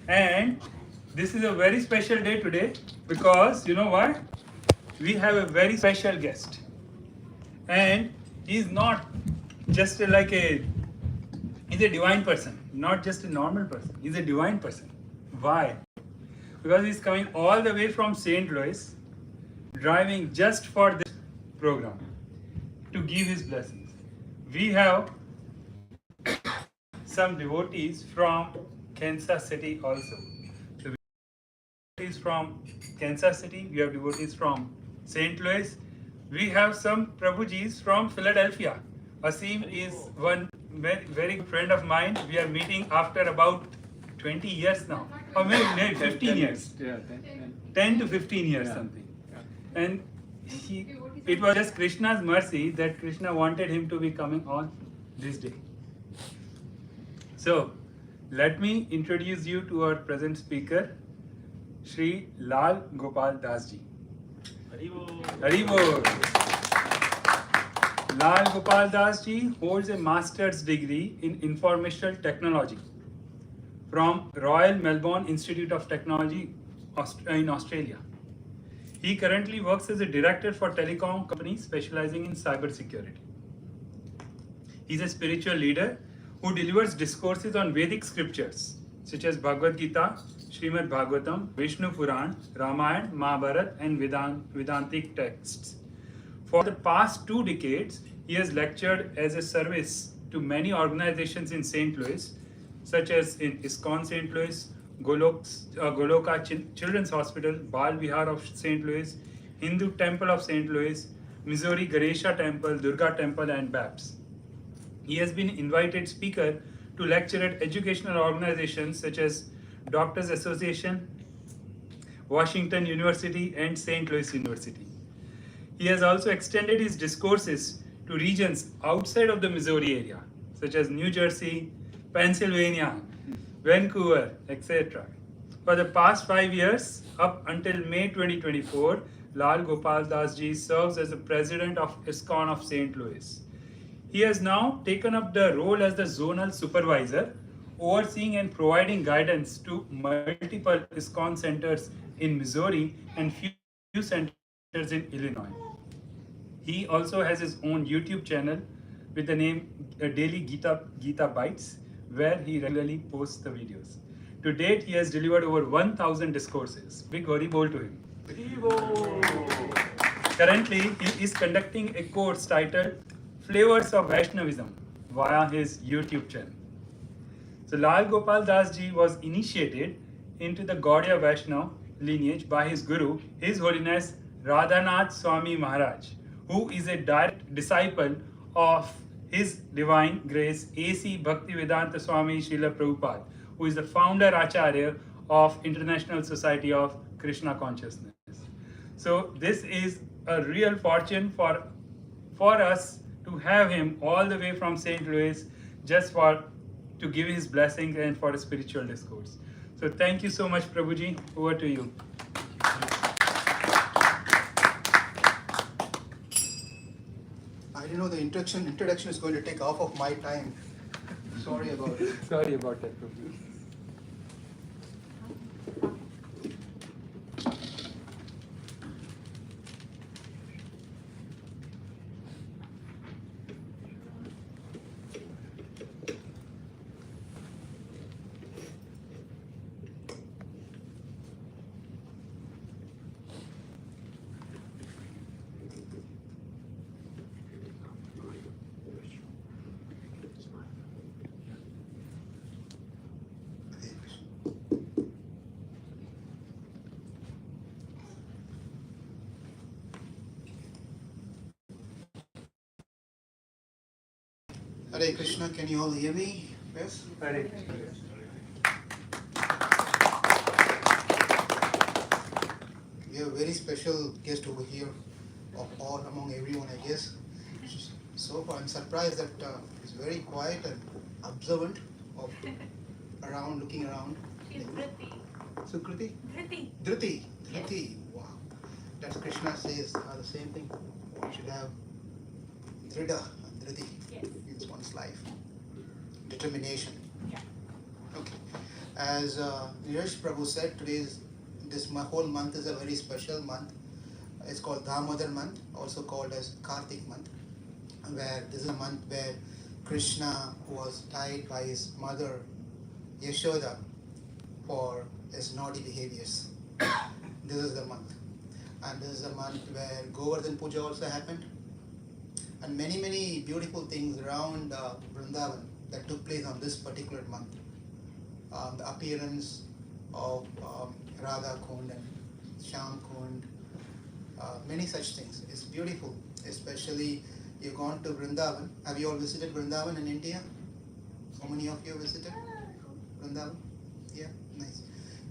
And this is a very special day today because you know what? We have a very special guest. And he's not just he's a divine person, not just a normal person. He's a divine person. Why? Because he's coming all the way from St. Louis, driving just for this program to give his blessings. We have some devotees from Kansas City also. So we have devotees from Kansas City, we have devotees from St. Louis, we have some Prabhujis from Philadelphia. Asim is one very good friend of mine. We are meeting after about 20 years now, or maybe 15 years. Yeah, 10 to 15 years, Yeah. something. And it was just Krishna's mercy that Krishna wanted him to be coming on this day. So, let me introduce you to our present speaker, Shri LalGopaldas ji. Haribol. LalGopaldas ji holds a master's degree in informational technology from Royal Melbourne Institute of Technology in Australia. He currently works as a director for telecom company specializing in cybersecurity. He is a spiritual leader who delivers discourses on Vedic scriptures such as Bhagavad Gita, Srimad Bhagavatam, Vishnu Puran, Ramayana, Mahabharata, and Vedantic texts. For the past 2 decades, he has lectured as a service to many organizations in St. Louis, such as in ISKCON St. Louis, Goloka Children's Hospital, Bal Vihar of St. Louis, Hindu Temple of St. Louis, Missouri Ganesha Temple, Durga Temple, and BAPS. He has been invited speaker to lecture at educational organizations such as Doctors Association, Washington University, and St. Louis University. He has also extended his discourses to regions outside of the Missouri area, such as New Jersey, Pennsylvania, Vancouver, etc. For the past 5 years, up until May 2024, LalGopaldas ji serves as the president of ISKCON of St. Louis. He has now taken up the role as the zonal supervisor, overseeing and providing guidance to multiple ISKCON centers in Missouri and few centers in Illinois. He also has his own YouTube channel with the name Daily Gita Bites, where he regularly posts the videos. To date, he has delivered over 1,000 discourses. Big Haribol to him. Currently, he is conducting a course titled Flavors of Vaishnavism via his YouTube channel. So LalGopaldas ji was initiated into the Gaudiya Vaishnava lineage by his guru, His Holiness Radhanath Swami Maharaj, who is a direct disciple of His Divine Grace A.C. Bhaktivedanta Swami Srila Prabhupada, who is the founder Acharya of International Society of Krishna Consciousness. So this is a real fortune for us to have him all the way from St. Louis just to give his blessings and for a spiritual discourse. So thank you so much, Prabhuji. Over to you. I didn't know the introduction is going to take half of my time. Sorry about it. Sorry about that, Prabhuji. Hare Krishna, can you all hear me? Yes? Hare Krishna. We have a very special guest over here, of all among everyone, I guess. So far, I'm surprised that he's very quiet and observant of looking around. She's Dhriti. Sukriti? Dhriti. Dhriti. Yes. Dhriti. Wow. That's Krishna says the same thing. One should have Dhrida and Dhriti Yes. in one's life. Determination. Yeah. Okay. As Neeraj Prabhu said, whole month is a very special month. It's called Damodar month, also called as Kartik month, where this is a month where Krishna was tied by his mother Yashoda for his naughty behaviors. This is the month. And this is a month where Govardhan Puja also happened. And many beautiful things around Vrindavan that took place on this particular month. The appearance of Radha Kund and Shyam Kund, many such things. It's beautiful, especially you've gone to Vrindavan. Have you all visited Vrindavan in India? How many of you visited Vrindavan? Yeah, nice.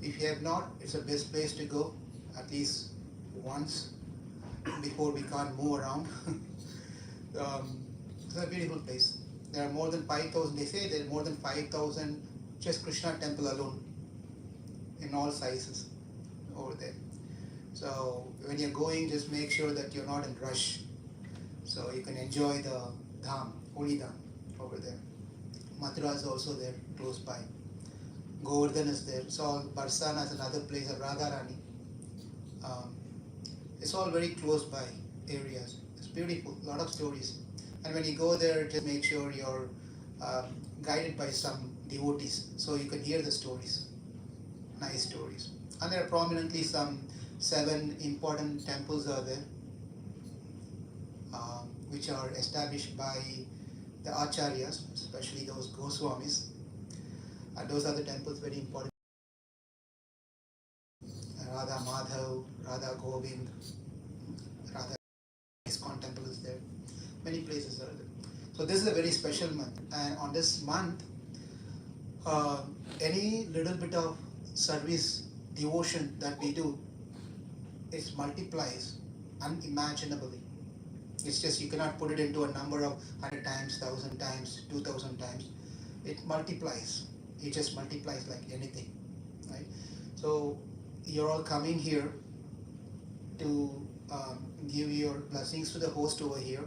If you have not, it's the best place to go, at least once before we can't move around. It's a beautiful place. There are more than 5,000, they say there are more than 5,000 just Krishna temple alone in all sizes over there. So when you're going, just make sure that you're not in rush, so you can enjoy the Dham, Holy Dham over there. Mathura is also there, close by. Govardhan is there. It's all, Barsana is another place of Radharani. It's all very close by areas. It's beautiful, a lot of stories. And when you go there, just make sure you're guided by some devotees, so you can hear the stories, nice stories. And there are prominently some 7 important temples are there, which are established by the acharyas, especially those Goswamis. And those are the temples very important. Radha Madhav, Radha Govind, Radha Iskon temple is there. Many places are there. So this is a very special month, and on this month, any little bit of service, devotion that we do, it multiplies unimaginably. It's just you cannot put it into a number of 100 times, 1,000 times, 2,000 times. It multiplies. It just multiplies like anything, right? So you're all coming here to give your blessings to the host over here.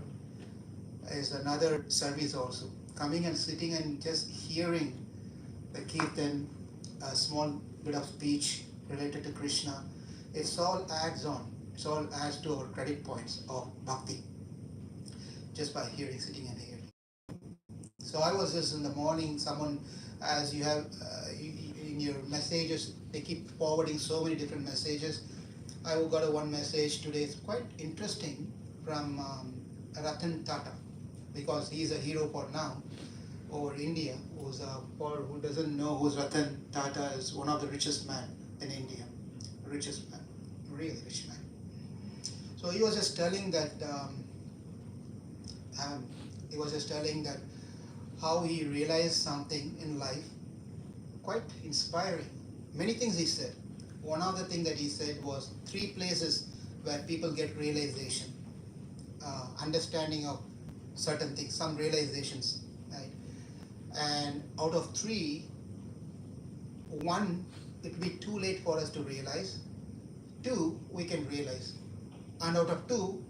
Is another service also. Coming and sitting and just hearing the kirtan, a small bit of speech related to Krishna, it's all adds on. It's all adds to our credit points of bhakti, just by hearing, sitting and hearing. So I was just in the morning, someone, as you have in your messages, they keep forwarding so many different messages. I got one message today, it's quite interesting, from Ratan Tata, because he's a hero for now over India. For who doesn't know who's Ratan Tata, is one of the richest man in India, richest man, really rich man. So he was just telling that how he realized something in life, quite inspiring. Many things he said. One of the things that he said was 3 places where people get realization, understanding of certain things, some realizations, right? And out of 3, 1, it will be too late for us to realize. 2, we can realize. And out of 2,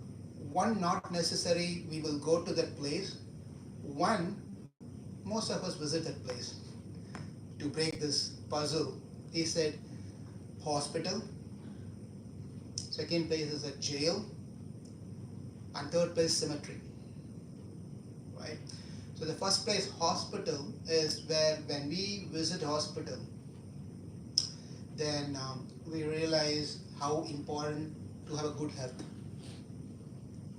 1 not necessary we will go to that place. 1, most of us visit that place. To break this puzzle, he said hospital, second place is a jail, and third place cemetery, right? So the first place, hospital, is where when we visit hospital, then we realize how important to have a good health.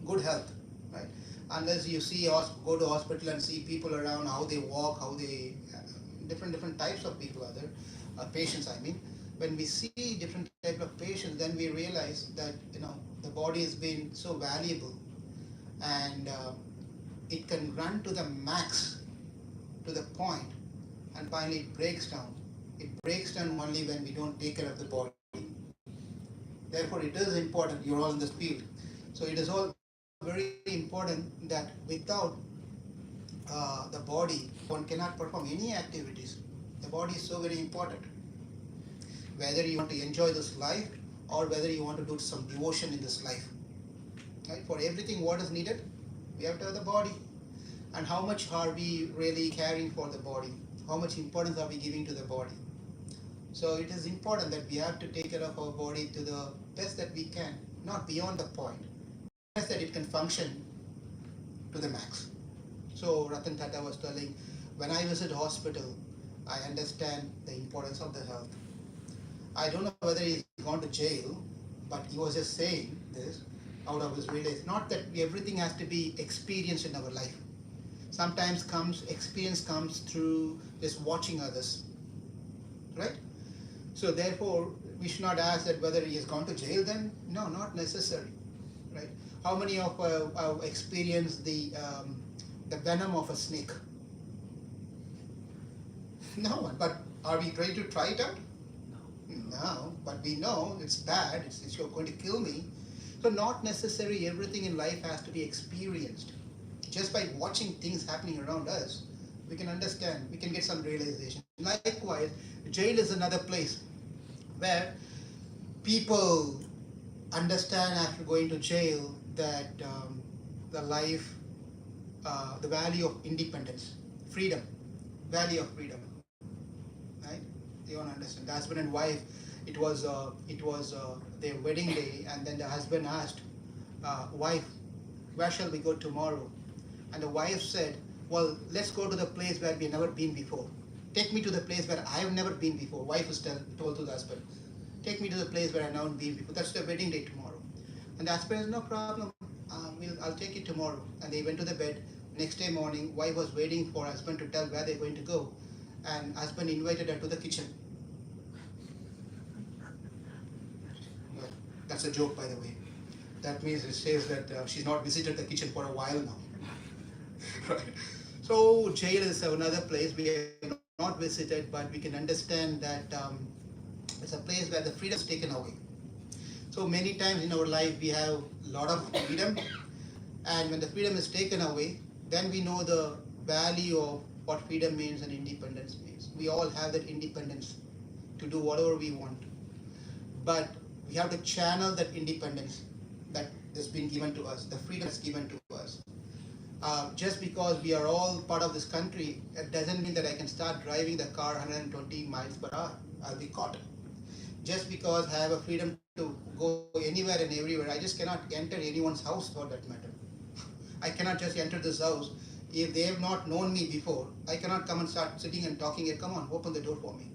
Good health, right? Unless you go to hospital and see people around, how they walk, how they, different types of people are there, patients I mean. When we see different type of patients, then we realize that the body has been so valuable, and it can run to the max, to the point, and finally it breaks down. It breaks down only when we don't take care of the body. Therefore, it is important. You're all in this field, so it is all very important that without the body, one cannot perform any activities. The body is so very important. Whether you want to enjoy this life or whether you want to do some devotion in this life, right? For everything, what is needed? We have to have the body. And how much are we really caring for the body? How much importance are we giving to the body? So it is important that we have to take care of our body to the best that we can, not beyond the point, best that it can function to the max. So Ratan Tata was telling, when I visit hospital, I understand the importance of the health. I don't know whether he's gone to jail, but he was just saying this out of his realization. Not that everything has to be experienced in our life. Sometimes experience comes through just watching others, right? So therefore, we should not ask that whether he has gone to jail then. No, not necessary, right? How many of have experienced the venom of a snake? No one. But are we ready to try it out? No. But we know it's bad. It's going to kill me. So not necessarily everything in life has to be experienced. Just by watching things happening around us, we can understand. We can get some realization. Likewise, jail is another place where people understand after going to jail that the life, the value of independence, freedom, value of freedom, right? They don't understand. The husband and wife, it was their wedding day, and then the husband asked, wife, where shall we go tomorrow? And the wife said, well, let's go to the place where we've never been before. Take me to the place where I have never been before. Wife was told to the husband, take me to the place where I've never been before. That's the wedding day tomorrow. And the husband said, no problem, I'll take you tomorrow. And they went to the bed. Next day morning, wife was waiting for husband to tell where they're going to go. And husband invited her to the kitchen. Well, that's a joke, by the way. That means it says that she's not visited the kitchen for a while now. Right. So jail is another place we have not visited, but we can understand that it's a place where the freedom is taken away. So many times in our life we have a lot of freedom, and when the freedom is taken away, then we know the value of what freedom means and independence means. We all have that independence to do whatever we want, but we have to channel that independence that has been given to us, the freedom that's given to us. Just because we are all part of this country, it doesn't mean that I can start driving the car 120 miles per hour. I'll be caught. Just because I have a freedom to go anywhere and everywhere, I just cannot enter anyone's house for that matter. I cannot just enter this house. If they have not known me before, I cannot come and start sitting and talking here. Come on, open the door for me.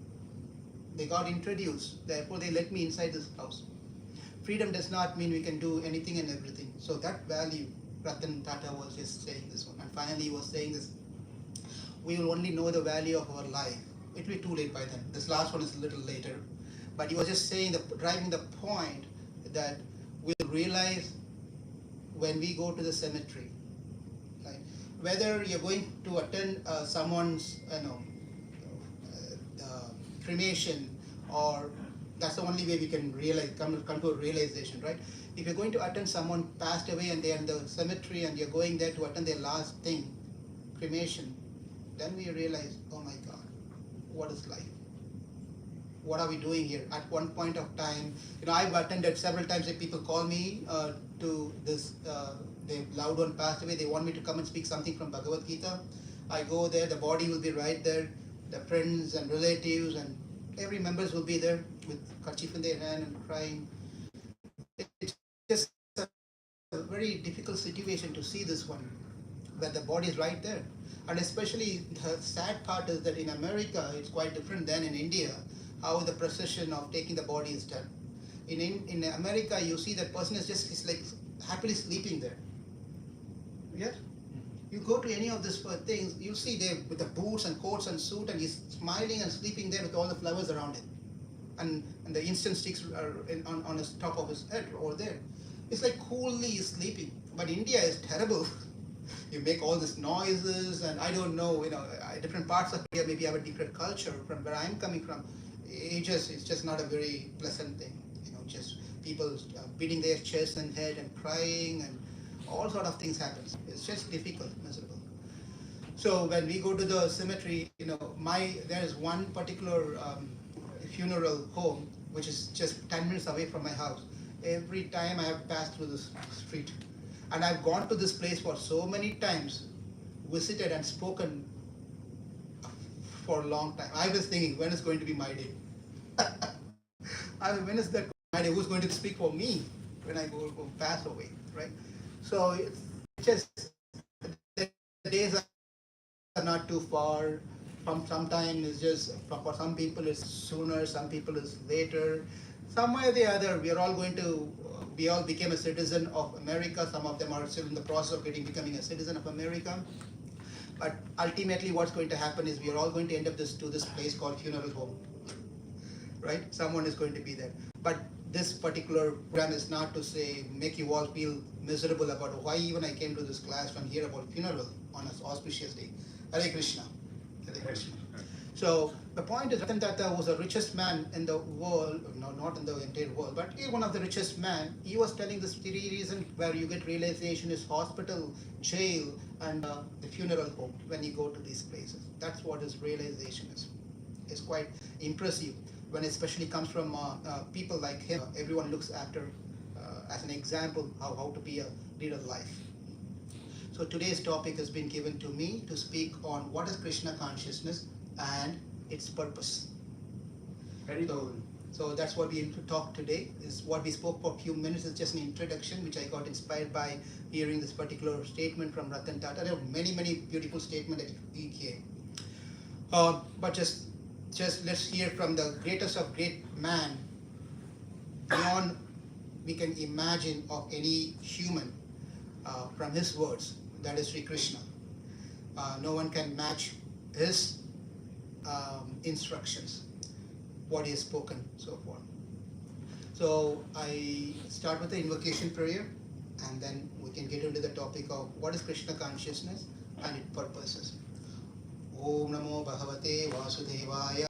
They got introduced, therefore they let me inside this house. Freedom does not mean we can do anything and everything. So that value, Ratan Tata was just saying this one. And finally he was saying this, we will only know the value of our life. It will be too late by then. This last one is a little later. But he was just saying, driving the point that we'll realize when we go to the cemetery, right? Whether you're going to attend someone's cremation, or that's the only way we can realize, come to a realization, right? If you're going to attend someone passed away and they're in the cemetery and you're going there to attend their last thing, cremation, then we realize, oh my God, what is life? What are we doing here? At one point of time, I've attended several times that people call me to this, their loved one passed away, they want me to come and speak something from Bhagavad Gita. I go there, the body will be right there, the friends and relatives and every members will be there with kerchief in their hand and crying. It's just a very difficult situation to see this one, where the body is right there. And especially the sad part is that in America, it's quite different than in India, how the procession of taking the body is done. In America, you see that person is like happily sleeping there. Yes? You go to any of these things, you see there with the boots and coats and suit, and he's smiling and sleeping there with all the flowers around him. And the incense sticks are on his top of his head over there. It's like coolly sleeping. But India is terrible. You make all these noises, and I don't know, different parts of India maybe have a different culture. From where I'm coming from, it's just not a very pleasant thing. Just people beating their chest and head and crying, and all sort of things happen. It's just difficult, miserable. So when we go to the cemetery, there is one particular funeral home which is just 10 minutes away from my house. Every time I have passed through this street, and I've gone to this place for so many times, visited and spoken for a long time. I was thinking, when is going to be my day? when is that idea? Who's going to speak for me when I go pass away, right? So it's just the days are not too far. From sometime is just for some people it's sooner, some people is later. Some way or the other, we are all going to. We all became a citizen of America. Some of them are still in the process of becoming a citizen of America. But ultimately, what's going to happen is we are all going to end up to this place called funeral home, right? Someone is going to be there. But this particular program is not to say make you all feel miserable about why even I came to this class and hear about funeral on an auspicious day. Hare Krishna. Hare Krishna. So the point is, Ratan Tata was the richest man in the world, no, not in the entire world, but he one of the richest man. He was telling this three reasons where you get realization is hospital, jail, and the funeral home when you go to these places. That's what his realization is. It's quite impressive when it especially comes from people like him. Everyone looks after as an example how to be a leader of life. So today's topic has been given to me to speak on what is Krishna consciousness and its purpose. Very good. So that's what we talk today. Is what we spoke for a few minutes. It's just an introduction, which I got inspired by hearing this particular statement from Ratan Tata. There are many beautiful statements that he gave. But just let's hear from the greatest of great man, beyond we can imagine of any human, from his words. That is Sri Krishna. No one can match his instructions, what he has spoken, so forth. So I start with the invocation prayer, and then we can get into the topic of what is Krishna consciousness and its purposes. Om Namo Bhagavate Vasudevaya.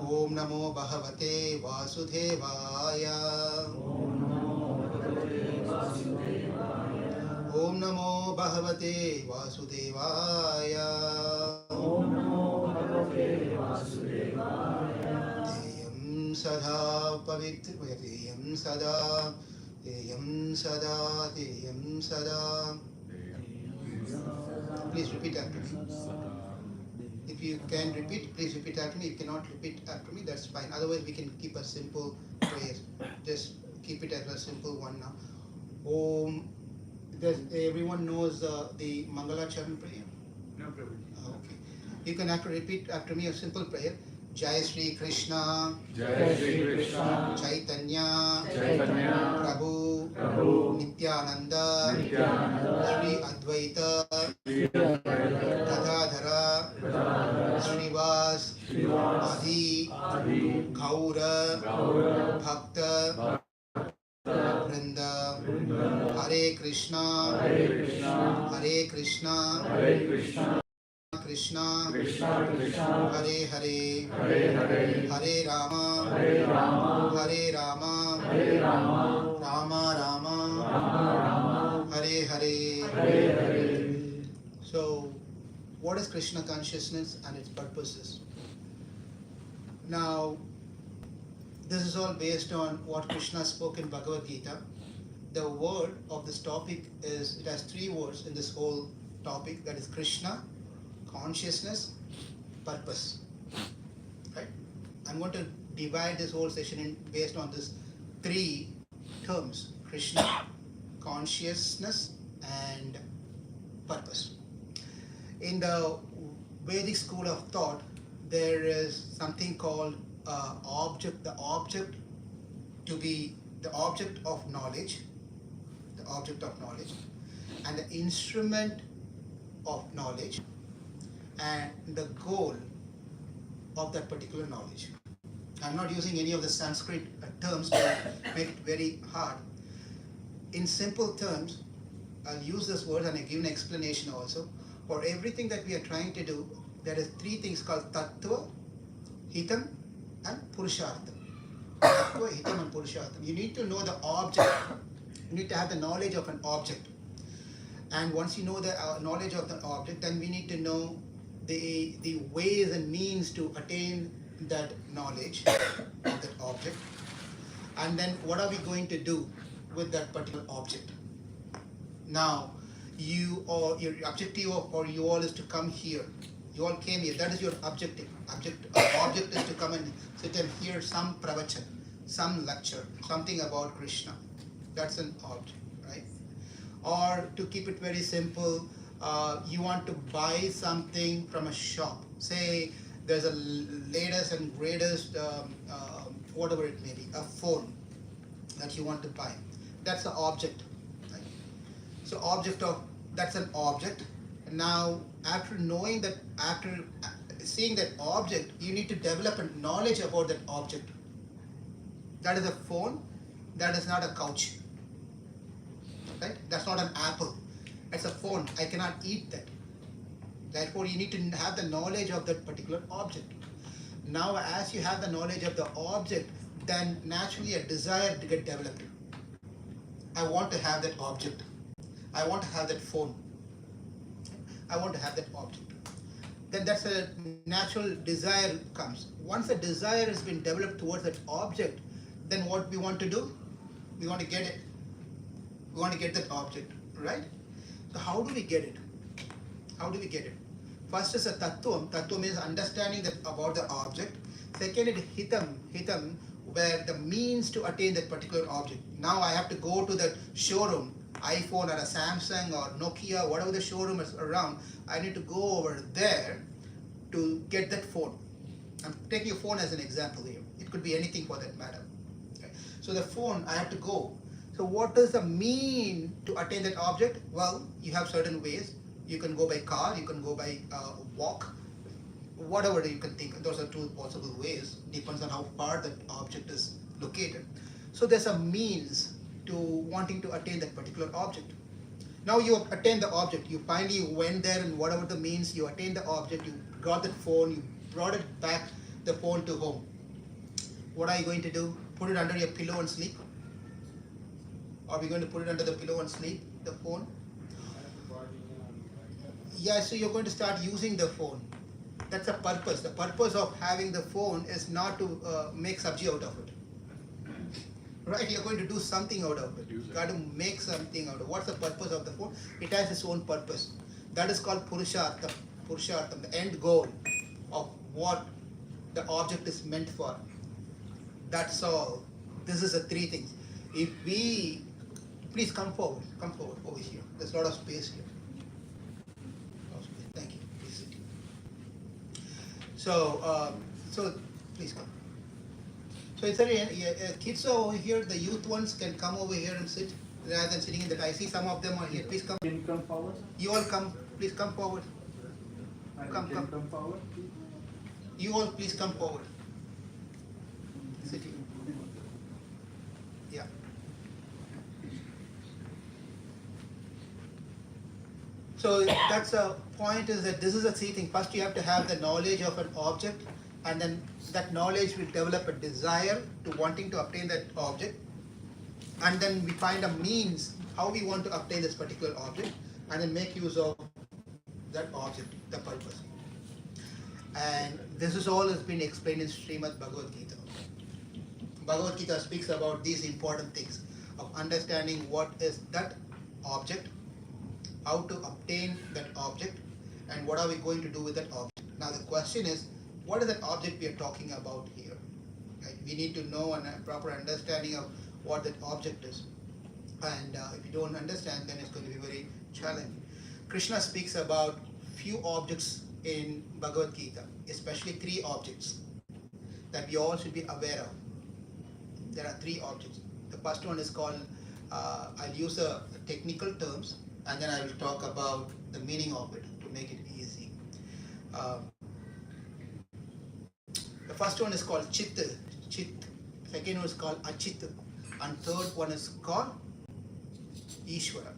Om Namo Bhagavate Vasudevaya. Om Namo Bhagavate Vasudevaya. Deyam Sada Pavitra Deyam Sada Deyam Sada Deyam Sada. Please repeat after me. If you can repeat, please repeat after me. If you cannot repeat after me, that's fine. Otherwise, we can keep a simple prayer. Just keep it as a simple one now. Om. Everyone knows the Mangala Charan prayer? No problem. Okay. You can have to repeat after me a simple prayer. Jai Sri Krishna, Jai Sri Krishna, Chaitanya, Chaitanya, Prabhu, Prabhu, Nityananda, Nityananda, Sri Advaita, Sri Advaita, Gadadhara, Gadadhara, Srivas, Srivas, Adi, Adi, Gaura, Gaura, Bhakta, Vrinda, Vrinda, Hare Krishna, Hare Krishna, Hare Krishna, Hare Krishna, Krishna, Krishna Krishna, Hare Hare, Hare Hare, Hare Rama, Hare Rama, Hare Rama, Hare Rama, Rama Rama, Rama Rama, Hare Hare. Hare Hare. So, what is Krishna consciousness and its purposes? Now, this is all based on what Krishna spoke in Bhagavad Gita. The word of this topic is, it has three words in this whole topic, that is Krishna, consciousness, purpose. Right? I'm going to divide this whole session in based on this three terms: Krishna, consciousness, and purpose. In the Vedic school of thought, there is something called object. The object to be the object of knowledge, and the instrument of knowledge, and the goal of that particular knowledge. I'm not using any of the Sanskrit terms to make it very hard. In simple terms, I'll use this word and I give an explanation also. For everything that we are trying to do, there are three things called Tattva, Hitam, and Purushartham. Tattva, Hitam, and Purushartham. You need to know the object. You need to have the knowledge of an object. And once you know the knowledge of the object, then we need to know the ways and means to attain that knowledge of that object. And then what are we going to do with that particular object? Now, your objective for you all is to come here You all came here. That is your objective. Object is to come and sit and hear some pravachan, some lecture, something about Krishna. That's an object, right? Or to keep it very simple, you want to buy something from a shop. Say there's a latest and greatest, whatever it may be, a phone that you want to buy. That's the object, right? So that's an object. Now, after knowing that, after seeing that object, you need to develop a knowledge about that object. That is a phone. That is not a couch. Right? That's not an apple. It's a phone. I cannot eat that. Therefore, you need to have the knowledge of that particular object. Now, as you have the knowledge of the object, then naturally a desire to get developed. I want to have that object. I want to have that phone. I want to have that object. Then that's a natural desire comes. Once a desire has been developed towards that object, then what we want to do? We want to get it. We want to get that object, right? So how do we get it? How do we get it? First is a tattvam. Tattvam means understanding that about the object. Second is hitam, where the means to attain that particular object. Now I have to go to that showroom, iPhone or a Samsung or Nokia, whatever the showroom is around. I need to go over there to get that phone. I'm taking a phone as an example here. It could be anything for that matter. Okay. So the phone, I have to go. So what does the mean to attain that object? Well, you have certain ways. You can go by car, you can go by walk, whatever you can think. Those are two possible ways. Depends on how far that object is located. So there's a means to wanting to attain that particular object. Now you attain the object. You finally went there, and whatever the means, you attain the object. You got that phone. You brought it back, the phone to home. What are you going to do? Put it under your pillow and sleep? Are we going to put it under the pillow and sleep, the phone? Yeah, so you're going to start using the phone. That's the purpose. The purpose of having the phone is not to make sabji out of it. Right? You're going to do something out of it. You got to make something out of it. What's the purpose of the phone? It has its own purpose. That is called purushartham. Purushartham, the end goal of what the object is meant for. That's all. This is the three things. If we, please come forward over here. There's a lot of space here. Thank you. Please sit. So please come. So it's kids are over here. The youth ones can come over here and sit rather than sitting in that. I see some of them are here. Please come. Can you come forward? You all come. Please come forward. Come forward. You all please come forward. Sit here. Yeah. So that's a point, is that this is a three thing. First you have to have the knowledge of an object, and then that knowledge will develop a desire to wanting to obtain that object, and then we find a means how we want to obtain this particular object, and then make use of that object, the purpose. And this is all has been explained in Srimad Bhagavad Gita. Bhagavad Gita speaks about these important things of understanding what is that object, how to obtain that object, and what are we going to do with that object. Now the question is, what is that object we are talking about here? Right? We need to know and a proper understanding of what that object is. And if you don't understand, then it's going to be very challenging. Krishna speaks about few objects in Bhagavad Gita, especially three objects that we all should be aware of. There are three objects. The first one is called, I'll use the technical terms, and then I will talk about the meaning of it to make it easy. The first one is called Chit. Second one is called Achit. And third one is called Ishvara.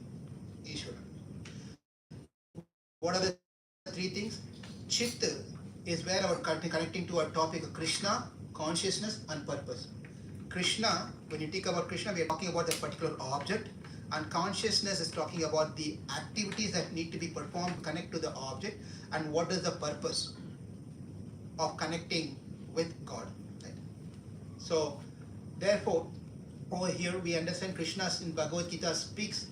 What are the three things? Chit is where our connecting to our topic of Krishna, consciousness and purpose. Krishna, when you think about Krishna, we are talking about a particular object, and consciousness is talking about the activities that need to be performed to connect to the object, and what is the purpose of connecting with God. Right? So, therefore, over here we understand Krishna in Bhagavad Gita speaks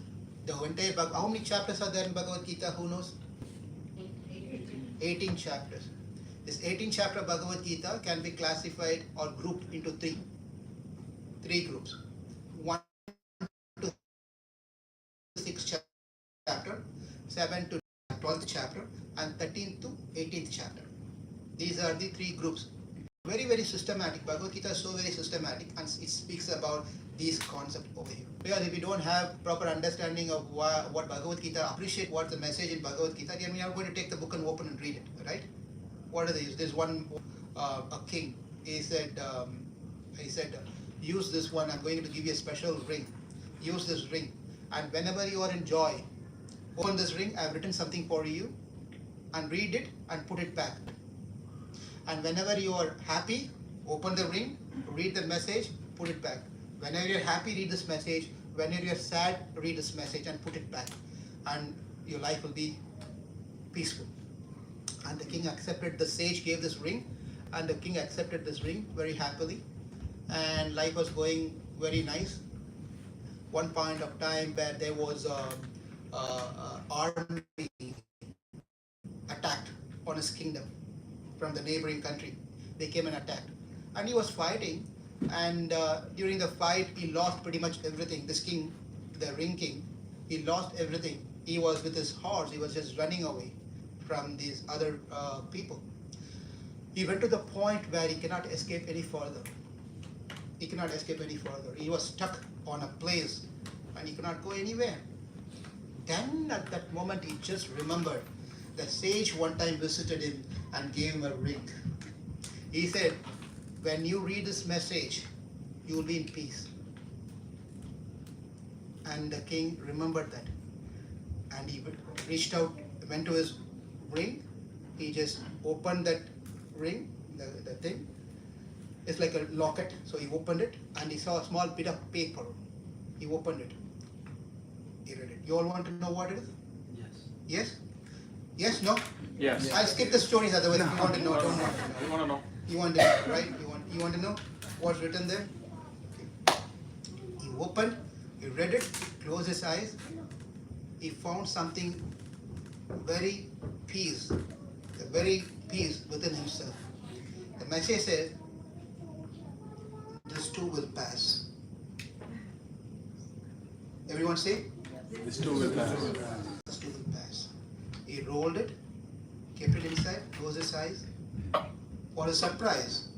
the entire Bhagavad. How many chapters are there in Bhagavad Gita? Who knows? 18 chapters. This 18 chapter of Bhagavad Gita can be classified or grouped into three groups. 1 to 6 chapter, 7 to 12th chapter, and 13th to 18th chapter. These are the three groups. Very, very systematic. Bhagavad Gita is so very systematic, and it speaks about these concepts over here. Because if you don't have proper understanding of what Bhagavad Gita, appreciate what the message in Bhagavad Gita, then we are going to take the book and open and read it, right? What are these? There's one, a king, he said, use this one, I'm going to give you a special ring. Use this ring, and whenever you are in joy, open this ring, I've written something for you, and read it and put it back. And whenever you are happy, open the ring, read the message, put it back. Whenever you're happy, read this message. Whenever you're sad, read this message and put it back. And your life will be peaceful. And the king accepted, the sage gave this ring, and the king accepted this ring very happily. And life was going very nice. One point of time where there was an army attacked on his kingdom from the neighboring country. They came and attacked, and he was fighting, and during the fight he lost pretty much everything. This king, the ring king, he lost everything. He was with his horse, he was just running away from these other people. He went to the point where he cannot escape any further. He cannot escape any further. He was stuck on a place and he cannot go anywhere. Then at that moment he just remembered the sage one time visited him and gave him a ring. He said, when you read this message, you will be in peace. And the king remembered that. And he reached out, went to his ring. He just opened that ring, the thing. It's like a locket. So he opened it and he saw a small bit of paper. He opened it. He read it. You all want to know what it is? Yes. Yes? Yes? No? Yes. I'll skip the stories, otherwise if you want to know, don't want to know. We want to know. You want to know, right? You want to know what's written there? Okay. He opened, he read it, closed his eyes. He found something very peace, the very peace within himself. The message says, this too will pass. Everyone say? This too will pass. This too will pass. He rolled it, kept it inside, closed his eyes. What a surprise.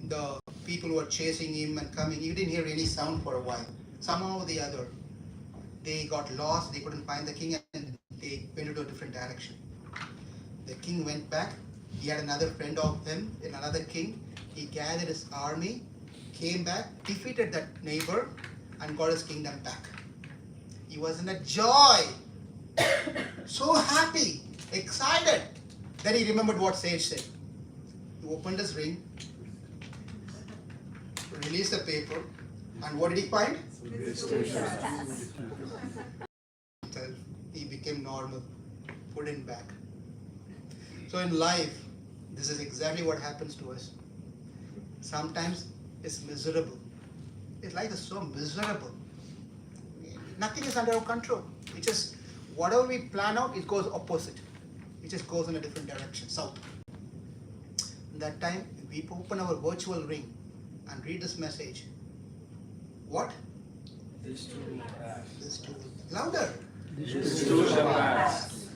The people who were chasing him and coming, he didn't hear any sound for a while. Somehow or the other, they got lost, they couldn't find the king, and they went into a different direction. The king went back. He had another friend of him, another king. He gathered his army, came back, defeated that neighbor, and got his kingdom back. He was in a joy, so happy, excited. Then he remembered what sage said. He opened his ring, released the paper, and what did he find? He became normal, put it back. So in life, this is exactly what happens to us. Sometimes it's miserable. Life is so miserable. Nothing is under our control. It just, whatever we plan out, it goes opposite. It just goes in a different direction, south. That time, we open our virtual ring and read this message. What? This too will pass. This too will, louder. This too shall pass.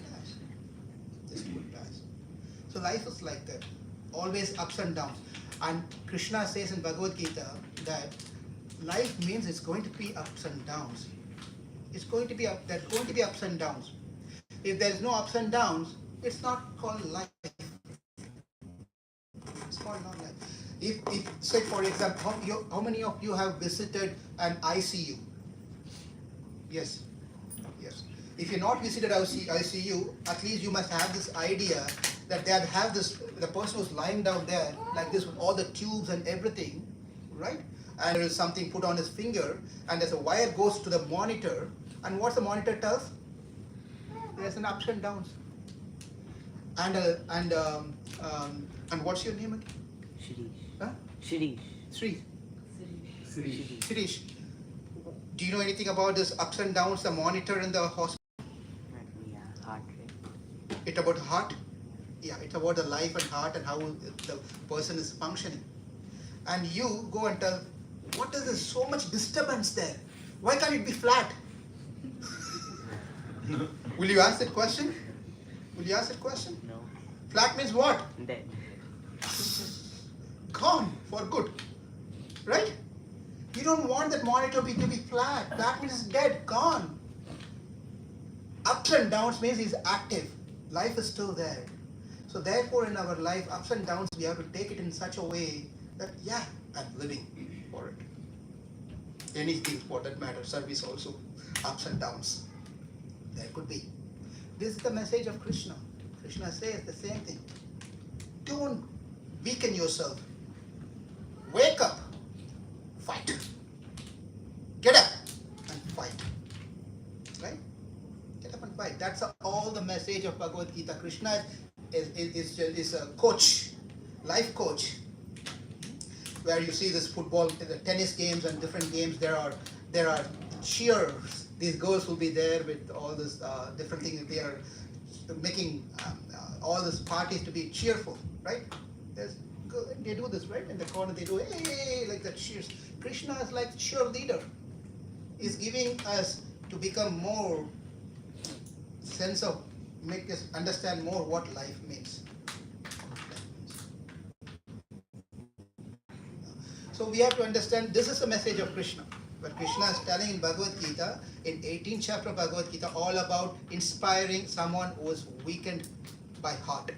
This too will pass. So life is like that, always ups and downs. And Krishna says in Bhagavad Gita that life means it's going to be ups and downs. It's going to be there's going to be ups and downs. If there's no ups and downs, it's not called life. It's called not life. If say for example, how many of you have visited an ICU? Yes. Yes. If you're not visited ICU, at least you must have this idea that they have this, the person who's lying down there like this with all the tubes and everything, right? And there is something put on his finger, and there's a wire goes to the monitor, and what's the monitor tells? There's an ups and downs. And what's your name again? Shirish. Huh? Shirish. Sri. Shirish. Sirish. Do you know anything about this ups and downs, the monitor in the hospital? Yeah, heart rate. It about heart? Yeah, it's about the life and heart and how the person is functioning. And you go and tell, what is this? So much disturbance there. Why can't it be flat? Will you ask that question? Will you ask that question? No. Flat means what? Dead. Gone for good. Right? You don't want that monitor to be flat. Flat means it's dead, gone. Ups and downs means it's active. Life is still there. So therefore in our life, ups and downs, we have to take it in such a way that, yeah, I'm living for it. Anything for that matter, service also, ups and downs. There could be. This is the message of Krishna. Krishna says the same thing. Don't weaken yourself. Wake up. Fight. Get up and fight. Right? Get up and fight. That's all the message of Bhagavad Gita. Krishna is a coach, life coach. Where you see this football, the tennis games and different games, there are cheers. These girls will be there with all this different things. They are making all these parties to be cheerful, right? They do this, right? In the corner they do, hey, like that cheers. Krishna is like cheerleader. He's giving us to become more sense of, make us understand more what life means. So we have to understand this is the message of Krishna. But Krishna is telling in Bhagavad Gita, in 18th chapter of Bhagavad Gita, all about inspiring someone who is weakened by heart.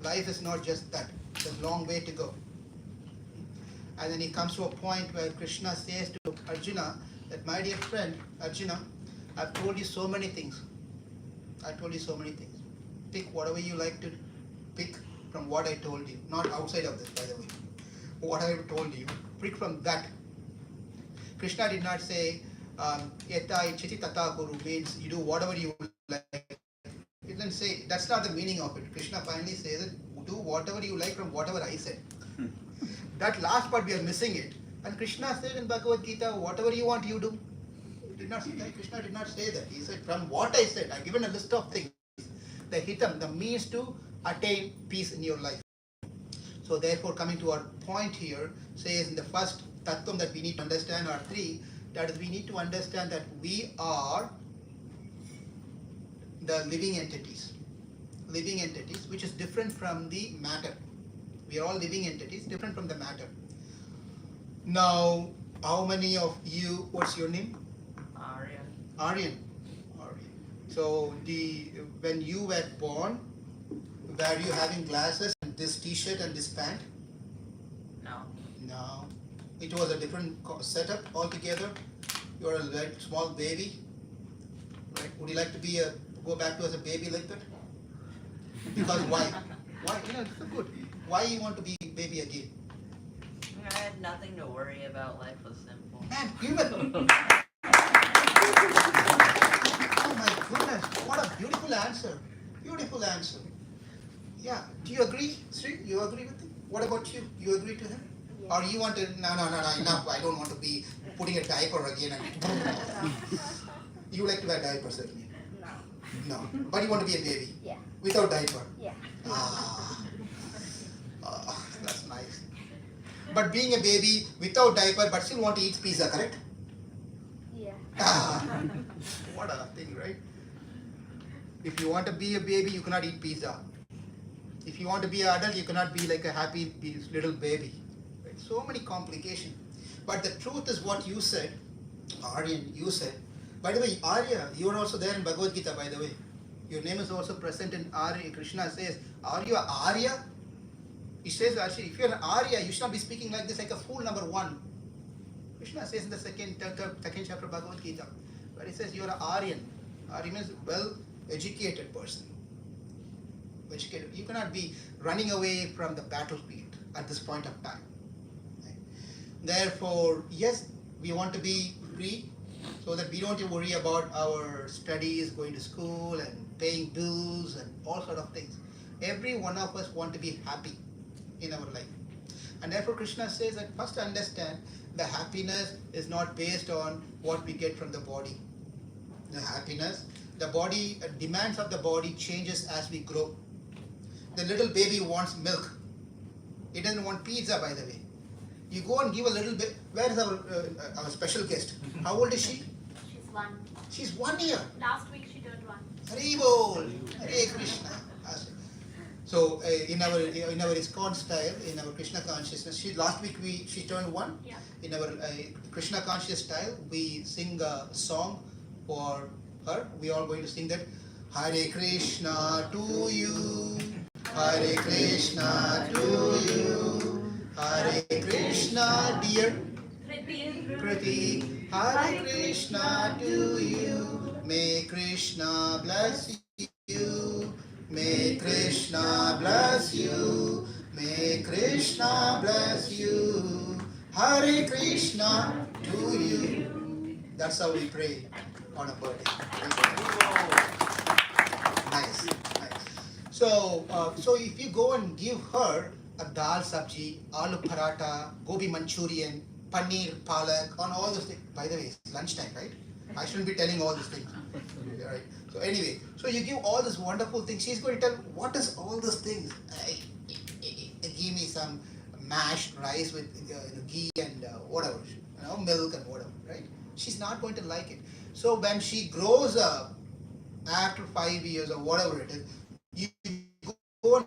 Life is not just that. There's a long way to go. And then he comes to a point where Krishna says to Arjuna that, my dear friend, Arjuna, I've told you so many things. I told you so many things. Pick whatever you like to pick from what I told you. Not outside of this, by the way. What I have told you, pick from that. Krishna did not say, yata ichiti tata kuru, means you do whatever you like. He didn't say, that's not the meaning of it. Krishna finally says it, do whatever you like from whatever I said. That last part we are missing it. And Krishna said in Bhagavad Gita, whatever you want, you do. He did not say that. Krishna did not say that. He said, from what I said, I've given a list of things. The hitam, the means to attain peace in your life. So therefore, coming to our point here, says in the first tattvam that we need to understand are three, that is, we need to understand that we are the living entities, which is different from the matter. We are all living entities, different from the matter. Now, how many of you, what's your name? Aryan. So when you were born, were you having glasses and this t-shirt and this pant? No. It was a different setup altogether. You are a very small baby. Right? Would you like to go back to as a baby like that? Because why? Why? It's so good. Why you want to be baby again? I had nothing to worry about. Life was simple. Man, give it. Oh my goodness, what a beautiful answer. Beautiful answer. Yeah. Do you agree, Sri? You agree with him? What about you? You agree to him? Yeah. Or you want to, no, enough. I don't want to be putting a diaper again. You like to wear diapers, certainly? No. But you want to be a baby? Yeah. Without diaper? Yeah. That's nice. But being a baby without diaper but still want to eat pizza, correct? Yeah. What a thing, right? If you want to be a baby, you cannot eat pizza. If you want to be an adult, you cannot be like a happy little baby. Right? So many complications. But the truth is what you said, Aryan, you said. By the way, Arya, you are also there in Bhagavad Gita, by the way. Your name is also present in Arya. Krishna says, are you an Arya? He says actually, if you're an Arya, you should not be speaking like this, like a fool, number one. Krishna says in the second chapter of Bhagavad Gita, where he says you're an Aryan. Aryan means well-educated person. Educated. You cannot be running away from the battlefield at this point of time. Right? Therefore, yes, we want to be free so that we don't have to worry about our studies, going to school and paying bills and all sort of things. Every one of us want to be happy in our life. And therefore Krishna says that first understand the happiness is not based on what we get from the body. The happiness the body, demands of the body changes as we grow. The little baby wants milk. It doesn't want pizza, by the way. You go and give a little bit. Where is our special guest? How old is she? She's 1. She's 1 year. Last week she turned 1. Hari Bol, Hare Krishna. So in our ISKCON style, in our Krishna consciousness, last week she turned 1. Yeah. In our Krishna conscious style, we sing a song for her. We are going to sing that. Hare Krishna to you, Hare Krishna to you, Hare Krishna, dear Kriti, Hare Krishna to you. May Krishna bless you. May Krishna bless you. May Krishna bless you. Hare Krishna to you. That's how we pray on a birthday. Nice, nice. So if you go and give her a dal sabji, aloo paratha, gobi manchurian, paneer, palak, on all those things. By the way, it's lunchtime, right? I shouldn't be telling all these things. Right. So anyway, so you give all these wonderful things. She's going to tell, what is all those things? Give me some mashed rice with ghee and whatever, milk and whatever, right? She's not going to like it. So when she grows up, after 5 years or whatever it is, you go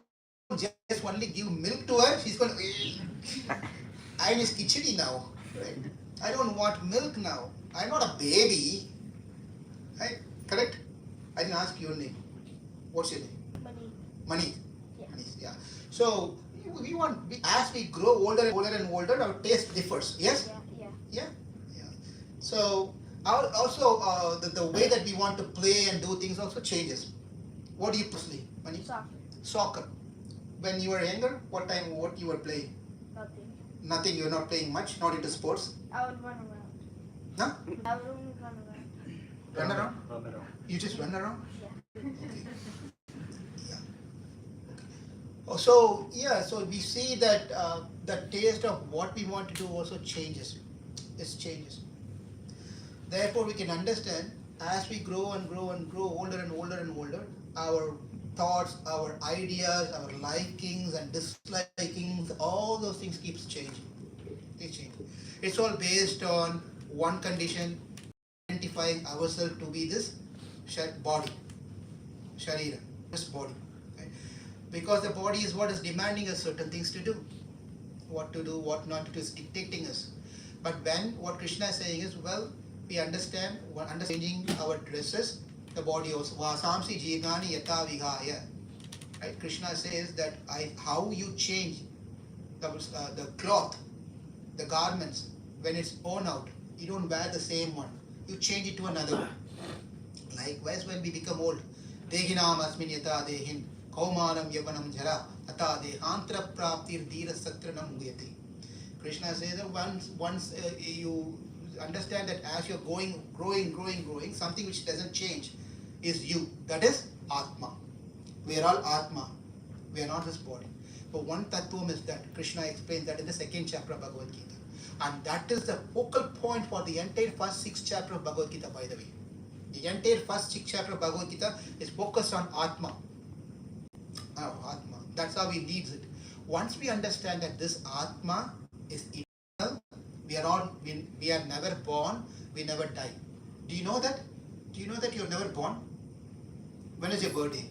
and just only give milk to her. She's going to, I miss khichdi now, right? I don't want milk now. I'm not a baby. Right? Correct? I didn't ask your name. What's your name? Mani. Yeah. Mani, yeah. So as we grow older and older, our taste differs. Yes? Yeah. Yeah. So also the way that we want to play and do things also changes. What do you play, Mani? Soccer. When you were younger, what you were playing? Nothing. Nothing. You're not playing much. Not into sports. I would run around. No? I would only run around. Run around. Run around. You just run around. Yeah. Okay. Yeah. Okay. Oh, so we see that the taste of what we want to do also changes. It changes. Therefore, we can understand as we grow and grow and grow older and older and older, our thoughts, our ideas, our likings and dislikings, all those things keeps changing. They change. It's all based on one condition, identifying ourselves to be this body, sharira, this body. Right? Because the body is what is demanding us certain things to do. What to do, what not to do is dictating us. But when what Krishna is saying is, well, we understand, we're changing our dresses, the body also. Vasamsi jivani yata vihaya. Right? Krishna says that how you change the cloth, the garments, when it's worn out, you don't wear the same one. You change it to another one. Likewise, when we become old, dehinam asmin yata dehin, kaumanam yavanam jara, ata dehantra praptir dhira satranam muyati. Krishna says that once you understand that as you're growing, something which doesn't change is you. That is Atma. We are all Atma. We are not this body. But one tattvam is that Krishna explains that in the 2nd chapter of Bhagavad Gita. And that is the focal point for the entire first 6 chapter of Bhagavad Gita, by the way. The entire first 6 chapter of Bhagavad Gita is focused on Atma. Atma. That's how he leads it. Once we understand that this Atma is eternal, we are never born, we never die. Do you know that? Do you know that you're never born? When is your birthday?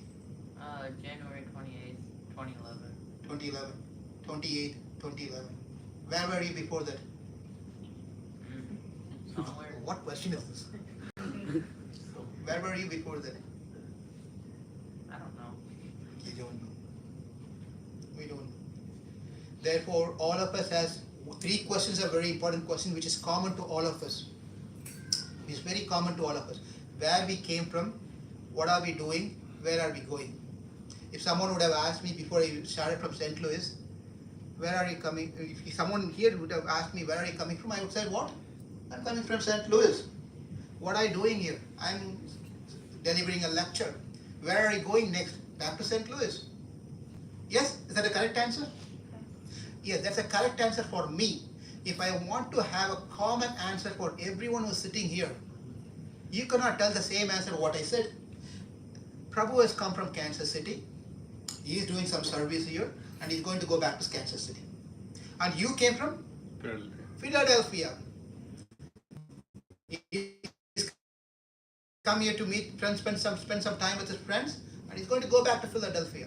January 28th, 2011. 2011. 28, 2011. Where were you before that? Somewhere. What question is this? Where were you before that? I don't know. You don't know. We don't know. Therefore, all of us has 3 questions are very important questions which is common to all of us. It's very common to all of us. Where we came from, what are we doing, where are we going? If someone would have asked me before I started from St. Louis, where are you coming? If someone here would have asked me, where are you coming from? I would say, what? I'm coming from St. Louis. What are you doing here? I'm delivering a lecture. Where are you going next? Back to St. Louis. Yes? Is that a correct answer? Yes, that's a correct answer for me. If I want to have a common answer for everyone who's sitting here, you cannot tell the same answer what I said. Prabhu has come from Kansas City. He is doing some service here and he's going to go back to Kansas City. And you came from Philadelphia. He's come here to meet friends, spend some time with his friends, and he's going to go back to Philadelphia.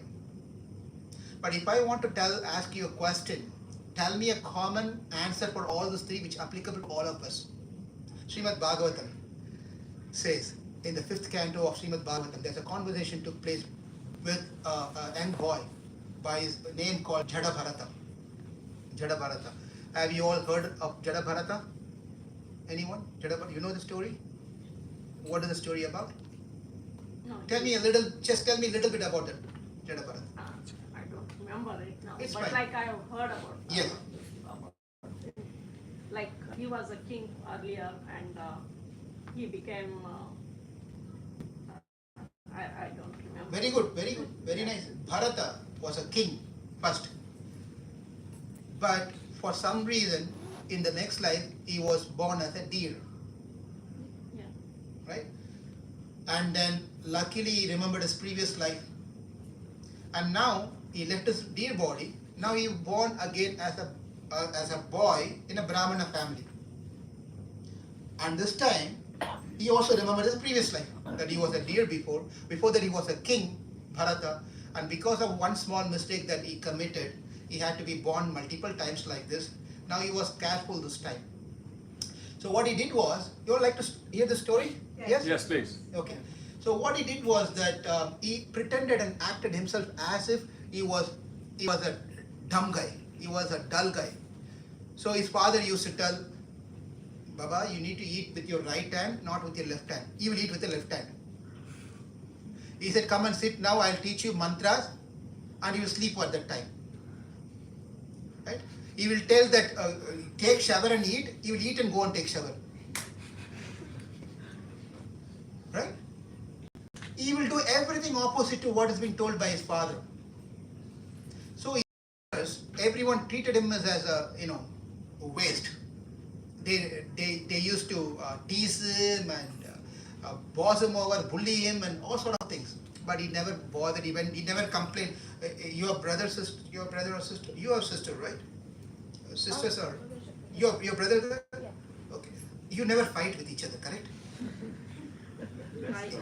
But if I want to ask you a question, tell me a common answer for all these three which are applicable to all of us. Srimad Bhagavatam says in the 5th canto of Srimad Bhagavatam, there's a conversation took place with a young boy by his name called Jada Bharata. Jada Bharata. Have you all heard of Jada Bharata? Anyone? Jada Bharata? You know the story? What is the story about? No, Tell me a little bit about it, Jada Bharata. I don't remember it now. It's but fine. like I have heard about. Yes. About it. Like he was a king earlier, and he became. I don't remember. Very good, very nice. Bharata was a king first. But for some reason, in the next life, he was born as a deer. Yeah. Right? And then luckily he remembered his previous life. And now he left his deer body. Now he was born again as a boy in a Brahmana family. And this time, he also remembered his previous life, that he was a deer before. Before that he was a king, Bharata. And because of one small mistake that he committed, he had to be born multiple times like this. Now he was careful this time. So what he did was, you would like to hear the story? Yes? Yes, please. Okay. So what he did was that he pretended and acted himself as if he was a dumb guy. He was a dull guy. So his father used to tell, Baba, you need to eat with your right hand, not with your left hand. You will eat with the left hand. He said, come and sit now, I'll teach you mantras, and you will sleep at that time. Right? He will tell that, take shower and eat, he will eat and go and take shower. Right? He will do everything opposite to what has been told by his father. So everyone treated him as a waste. They used to tease him and boss him over, bully him, and all sort of things. But he never bothered. He never complained. Your brother or sister, you have sister, right? Sisters are your brother? Yeah. Okay. You never fight with each other, correct? We fight.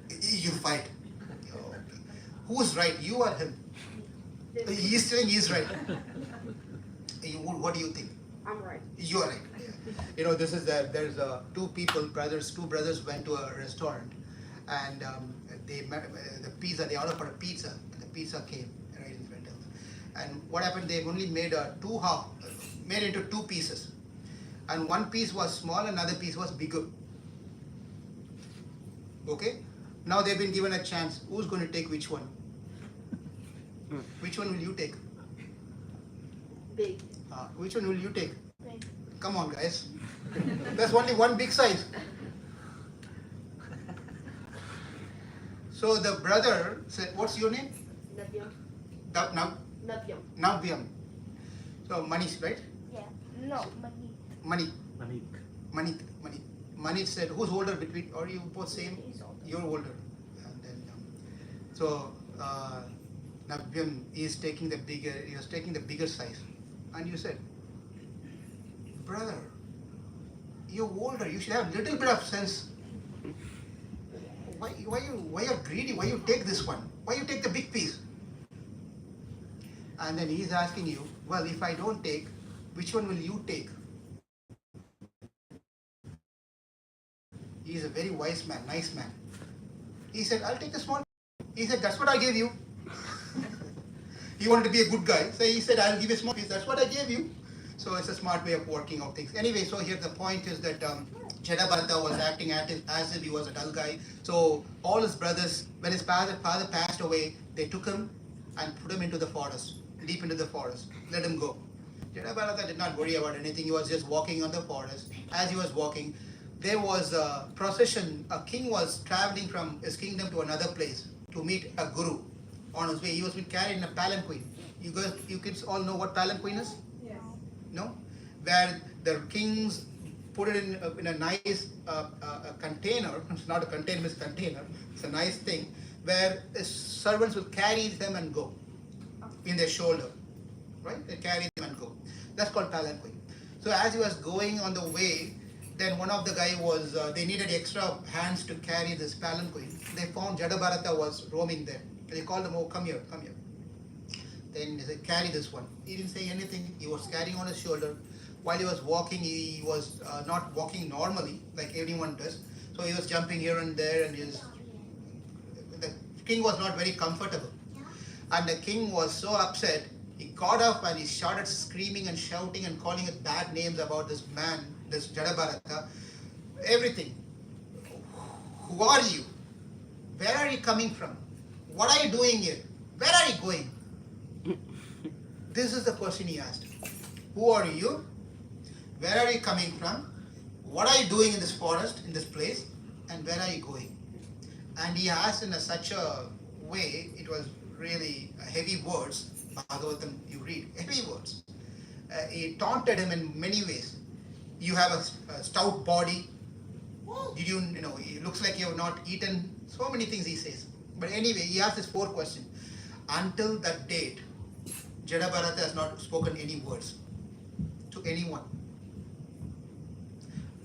You fight. Okay. Who's right? You or him? He's saying he's right. What do you think? I'm right. You are right. Yeah. This is there's two brothers went to a restaurant, and they ordered for a pizza, and the pizza came right in front of them. And what happened? They only made made into two pieces, and one piece was small, another piece was bigger. Okay. Now they've been given a chance. Who's going to take which one? Which one will you take? Big. Which one will you take? Big. Come on, guys. There's only one big size. So the brother said, what's your name? Navyam. Navyam. So Manish, right? Yeah. No, money. Manit. Manit said, who's older between, or you both same? He's older. You're older. And then, Navyam is taking he was taking the bigger size. And you said, brother, you're older, you should have a little bit of sense. Why you're greedy? Why you take this one? Why you take the big piece? And then he's asking you, well, if I don't take, which one will you take? He's a very wise man, nice man. He said, I'll take the small. He said, that's what I gave you. He wanted to be a good guy. So he said, I'll give you a small piece. That's what I gave you. So it's a smart way of working out things. Anyway, so here the point is that Jada Bharata was acting as if he was a dull guy. So all his brothers, when his father passed away, they took him and put him into the forest, deep into the forest, let him go. Jada Bharata did not worry about anything. He was just walking on the forest. As he was walking, there was a procession. A king was traveling from his kingdom to another place to meet a guru. On his way, he was being carried in a palanquin. You kids all know what palanquin is? Yes. No? Where the kings put it in a nice container. It's not a container, it's a container. It's a nice thing where the servants will carry them and go in their shoulder, right? They carry them and go. That's called palanquin. So as he was going on the way, then one of the guy was, they needed extra hands to carry this palanquin. They found Jadabharata was roaming there. They called him, oh, come here, come here. Then they said, carry this one. He didn't say anything. He was carrying on his shoulder. While he was walking, he was not walking normally like everyone does. So he was jumping here and there, and the king was not very comfortable. And the king was so upset, he got up and he started screaming and shouting and calling it bad names about this man, this Jadabharata, everything. Who are you? Where are you coming from? What are you doing here? Where are you going? This is the question he asked. Who are you? Where are you coming from? What are you doing in this forest, in this place? And where are you going? And he asked in such a way, it was really heavy words. Bhagavatam, you read, heavy words. He taunted him in many ways. You have a stout body. Did you know, it looks like you have not eaten. So many things he says. But anyway, he asked this 4 questions. Until that date, Jadabharata has not spoken any words to anyone.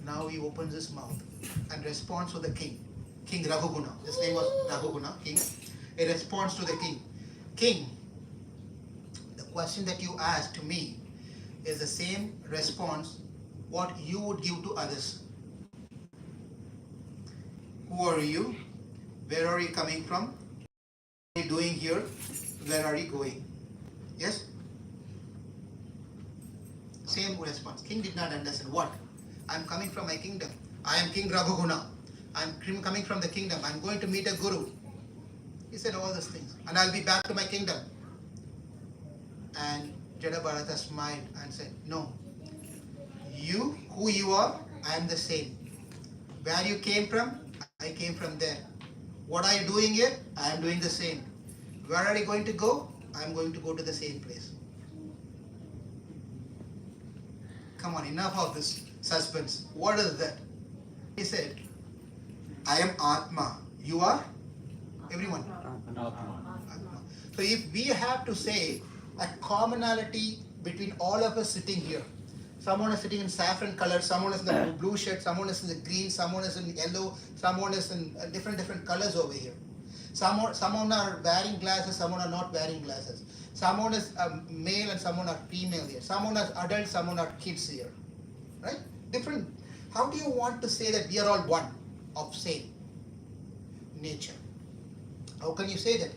Now he opens his mouth and responds to the king. King Raghuguna. His name was Raghuguna, king. He responds to the king. King, the question that you asked to me is the same response what you would give to others. Who are you? Where are you coming from? What are you doing here? Where are you going? Yes? Same response. King did not understand. What? I am coming from my kingdom. I am King Raghuguna. I am coming from the kingdom. I am going to meet a guru. He said all those things. And I will be back to my kingdom. And Jadabharata smiled and said, no. You, who you are, I am the same. Where you came from, I came from there. What are you doing here? I am doing the same. Where are you going to go? I am going to go to the same place. Come on, enough of this suspense. What is that? He said, I am Atma. You are? Everyone. Atma. So if we have to say a commonality between all of us sitting here, someone is sitting in saffron color, someone is in the blue shirt, someone is in the green, someone is in yellow, someone is in different colors over here. Someone are wearing glasses, someone are not wearing glasses. Someone is male and someone are female here. Someone is adult, someone are kids here. Right? Different. How do you want to say that we are all one of same nature? How can you say that?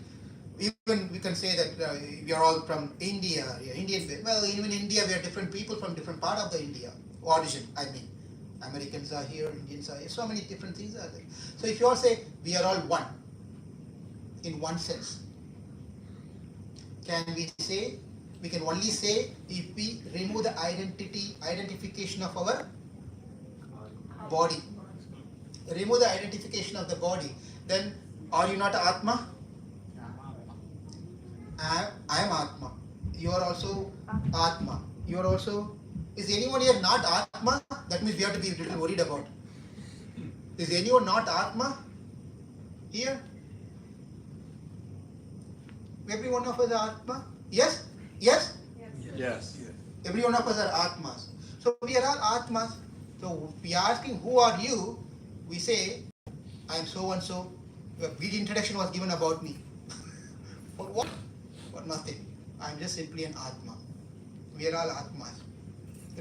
Even we can say that we are all from India, Indian. Well, even in India, we are different people from different part of the India origin. I mean, Americans are here, Indians are here. So many different things are there. So if you all say we are all one, in one sense, can we say? We can only say if we remove the identification of our body. Remove the identification of the body. Then, are you not Atma? I am Atma. You are also Atma. You are also. Is anyone here not Atma? That means we have to be a little worried about. Is anyone not Atma here? Every one of us are Atma? Yes? Yes? Yes. Every one of us are Atmas. So we are all Atmas. So we are asking, who are you? We say, I am so and so. A big introduction was given about me. For what? For nothing. I am just simply an Atma. We are all Atmas.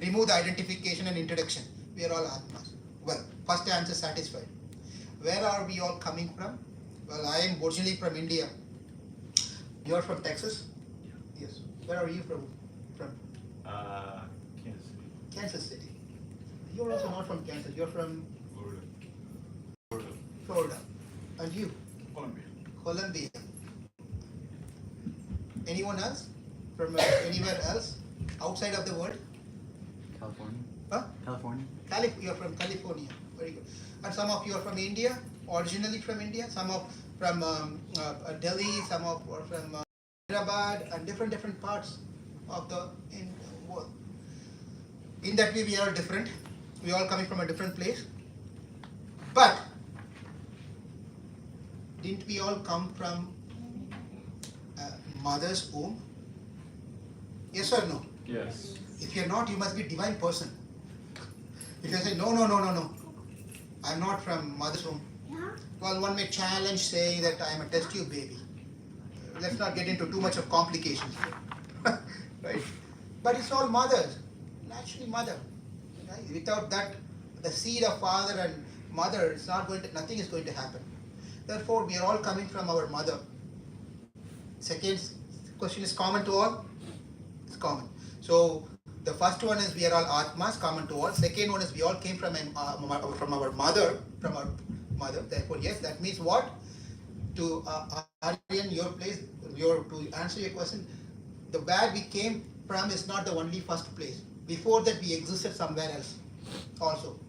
Remove the identification and introduction. We are all Atmas. Well, first answer satisfied. Where are we all coming from? Well, I am originally from India. You are from Texas? Yes. Where are you from? Kansas City. Kansas City. You are also not from Kansas. You are from Florida. Florida. And you? Columbia. Colombia. Anyone else? From anywhere else? Outside of the world? California. Huh? California. You are from California. Very good. And some of you are from India, originally from India. Some of from Delhi. Some of are from Hyderabad and different parts of the world. In that way, we are different. We are all coming from a different place. But didn't we all come from mother's womb? Yes or no? Yes. If you're not, you must be a divine person. If you say, no, I'm not from mother's womb. Well, one may challenge saying that I am a test tube baby. Let's not get into too much of complications. Right? But it's all mothers, naturally mother. Right? Without that, the seed of father and mother, it's not going to, nothing is going to happen. Therefore, we are all coming from our mother. Second question is common to all? It's common. So, the first one is we are all Atmas, common to all. Second one is we all came from our mother, Therefore, yes, that means what? To Aryan, your place, to answer your question, the where we came from is not the only first place. Before that, we existed somewhere else also.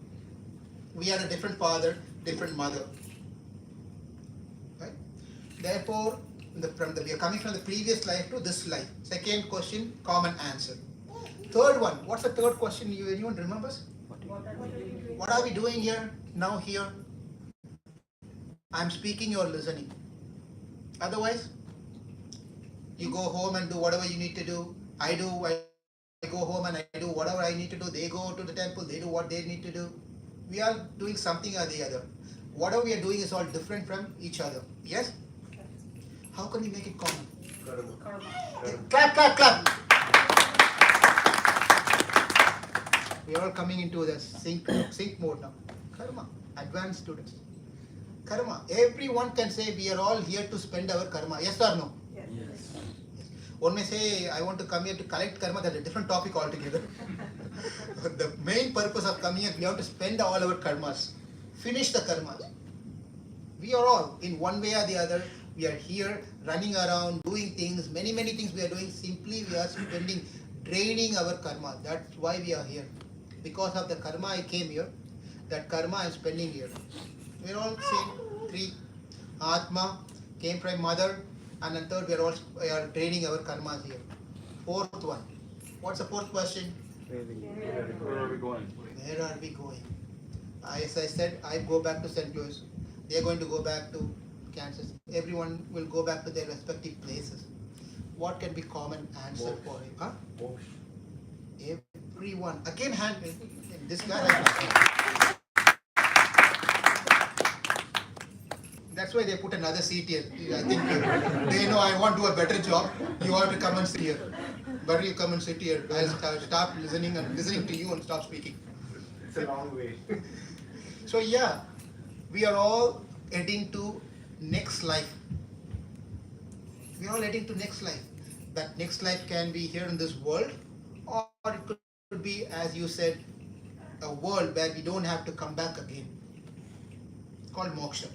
We had a different father, different mother. Right? Therefore, we are coming from the previous life to this life. Second question, common answer. Third one, what's the third question? Anyone remembers? What are we doing here, now here? I'm speaking, you're listening. Otherwise, you go home and do whatever you need to do. I go home and I do whatever I need to do. They go to the temple, they do what they need to do. We are doing something or the other. Whatever we are doing is all different from each other. Yes? How can we make it common? Clap. We are all coming into the sync mode now. Karma, advanced students. Karma, everyone can say we are all here to spend our karma. Yes or no? Yes. One may say, I want to come here to collect karma. That's a different topic altogether. The main purpose of coming here, we have to spend all our karmas. Finish the karmas. We are all, in one way or the other, we are here running around, doing things, many things we are doing. Simply we are draining our karma. That's why we are here. Because of the karma I came here, that karma I am spending here. We are all same three. Atma came from mother, and then third we are draining our karmas here. Fourth one. What's the fourth question? Where are we going? Where are we going? As I said, I go back to St. Louis. They are going to go back to Kansas. Everyone will go back to their respective places. What can be common answer for him? Huh? Everyone. Again, hand. This guy has. That's why they put another seat here. I think they know I want to do a better job. You have to come and sit here. Better you come and sit here. I'll stop listening to you and stop speaking. It's a long way. So yeah, we are all heading to next life. We are all heading to next life. That next life can be here in this world, or it could be, as you said, a world where we don't have to come back again. It's called moksha.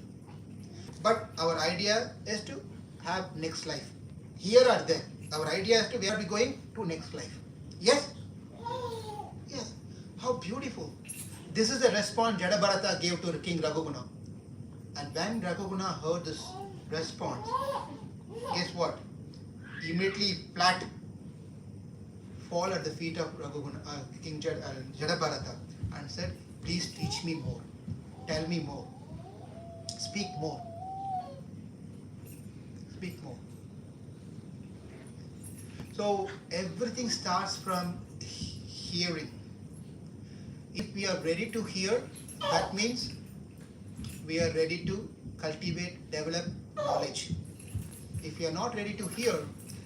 But our idea is to have next life. Here or there. Our idea is to where are we going to next life. Yes? Yes. How beautiful. This is the response Jadabharata gave to King Raghuguna. And when Raghuguna heard this response, guess what? Immediately flat fall at the feet of King Jadabharata and said, please teach me more. Tell me more. Speak more. Speak more. So everything starts from hearing. If we are ready to hear, that means we are ready to cultivate, develop knowledge. If we are not ready to hear,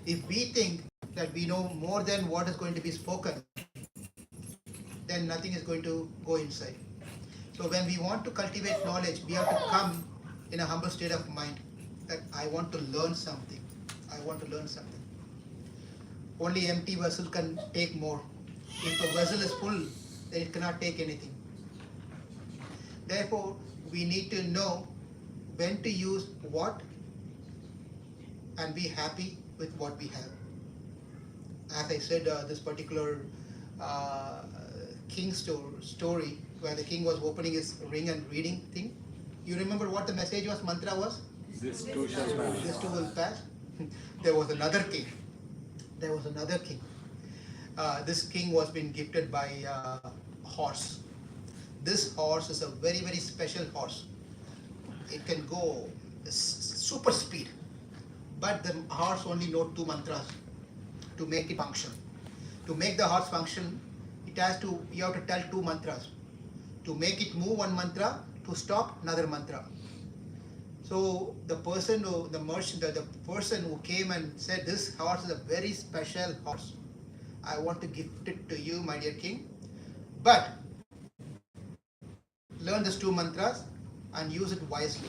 if we think that we know more than what is going to be spoken, then nothing is going to go inside. So when we want to cultivate knowledge, we have to come in a humble state of mind that I want to learn something. I want to learn something. Only empty vessel can take more. If the vessel is full, then it cannot take anything. Therefore, we need to know when to use what and be happy with what we have. As I said, this particular king story where the king was opening his ring and reading thing. You remember what the message was, mantra was? This too shall pass. This too will pass. There was another king. This king was being gifted by a horse. This horse is a very special horse. It can go super speed. But the horse only know 2 mantras to make it function. To make the horse function, you have to tell 2 mantras. To make it move 1 mantra, to stop another mantra. So the person who came and said, this horse is a very special horse. I want to gift it to you, my dear king. But learn these 2 mantras and use it wisely.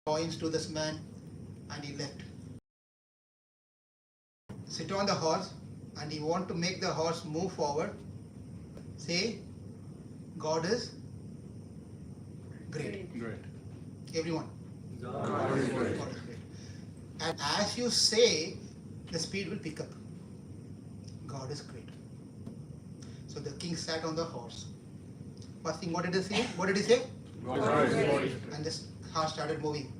Coins to this man and he left. Sit on the horse and he want to make the horse move forward. Say, God is great. Great. Everyone. God is great. God is great. And as you say, the speed will pick up. God is great. So the king sat on the horse. First thing, what did he say? What did he say? God is great. And this horse started moving.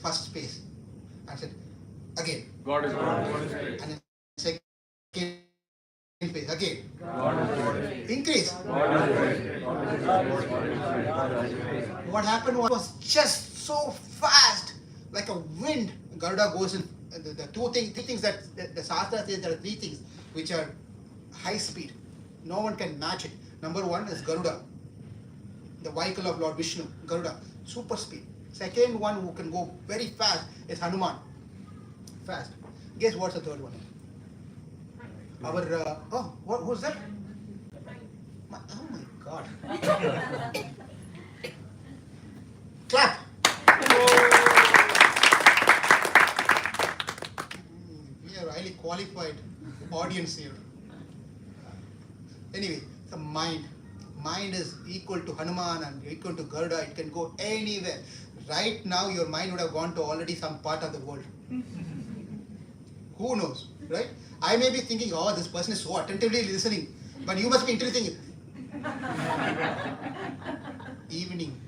First pace. And said, again. God is great. And then second pace. Again. God is great. Increase. God is great. What happened was just so fast, like a wind. Garuda goes in. The three things that the Shastra says, there are 3 things which are high speed. No one can match it. Number 1 is Garuda, the vehicle of Lord Vishnu. Garuda, super speed. Second one who can go very fast is Hanuman. Fast. Guess what's the third one? Who's that? Oh my God. Clap. We are highly qualified audience here. Anyway, the mind. Mind is equal to Hanuman and equal to Garuda. It can go anywhere. Right now, your mind would have gone to already some part of the world. Who knows, right? I may be thinking, oh, this person is so attentively listening. But you must be thinking, evening,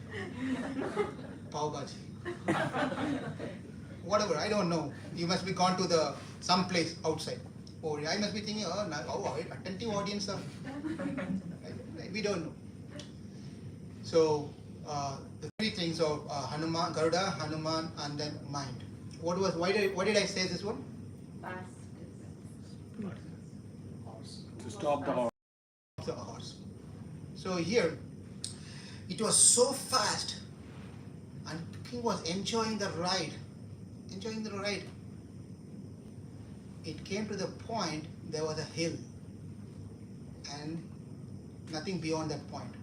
pav bhaji. Whatever, I don't know. You must be gone to some place outside. Or I must be thinking, attentive audience. We don't know. So, the 3 things of Hanuman, Garuda, Hanuman, and then mind. What did I say this one? To stop the horse. The horse. So here, it was so fast, and king was enjoying the ride. It came to the point there was a hill, and nothing beyond that point.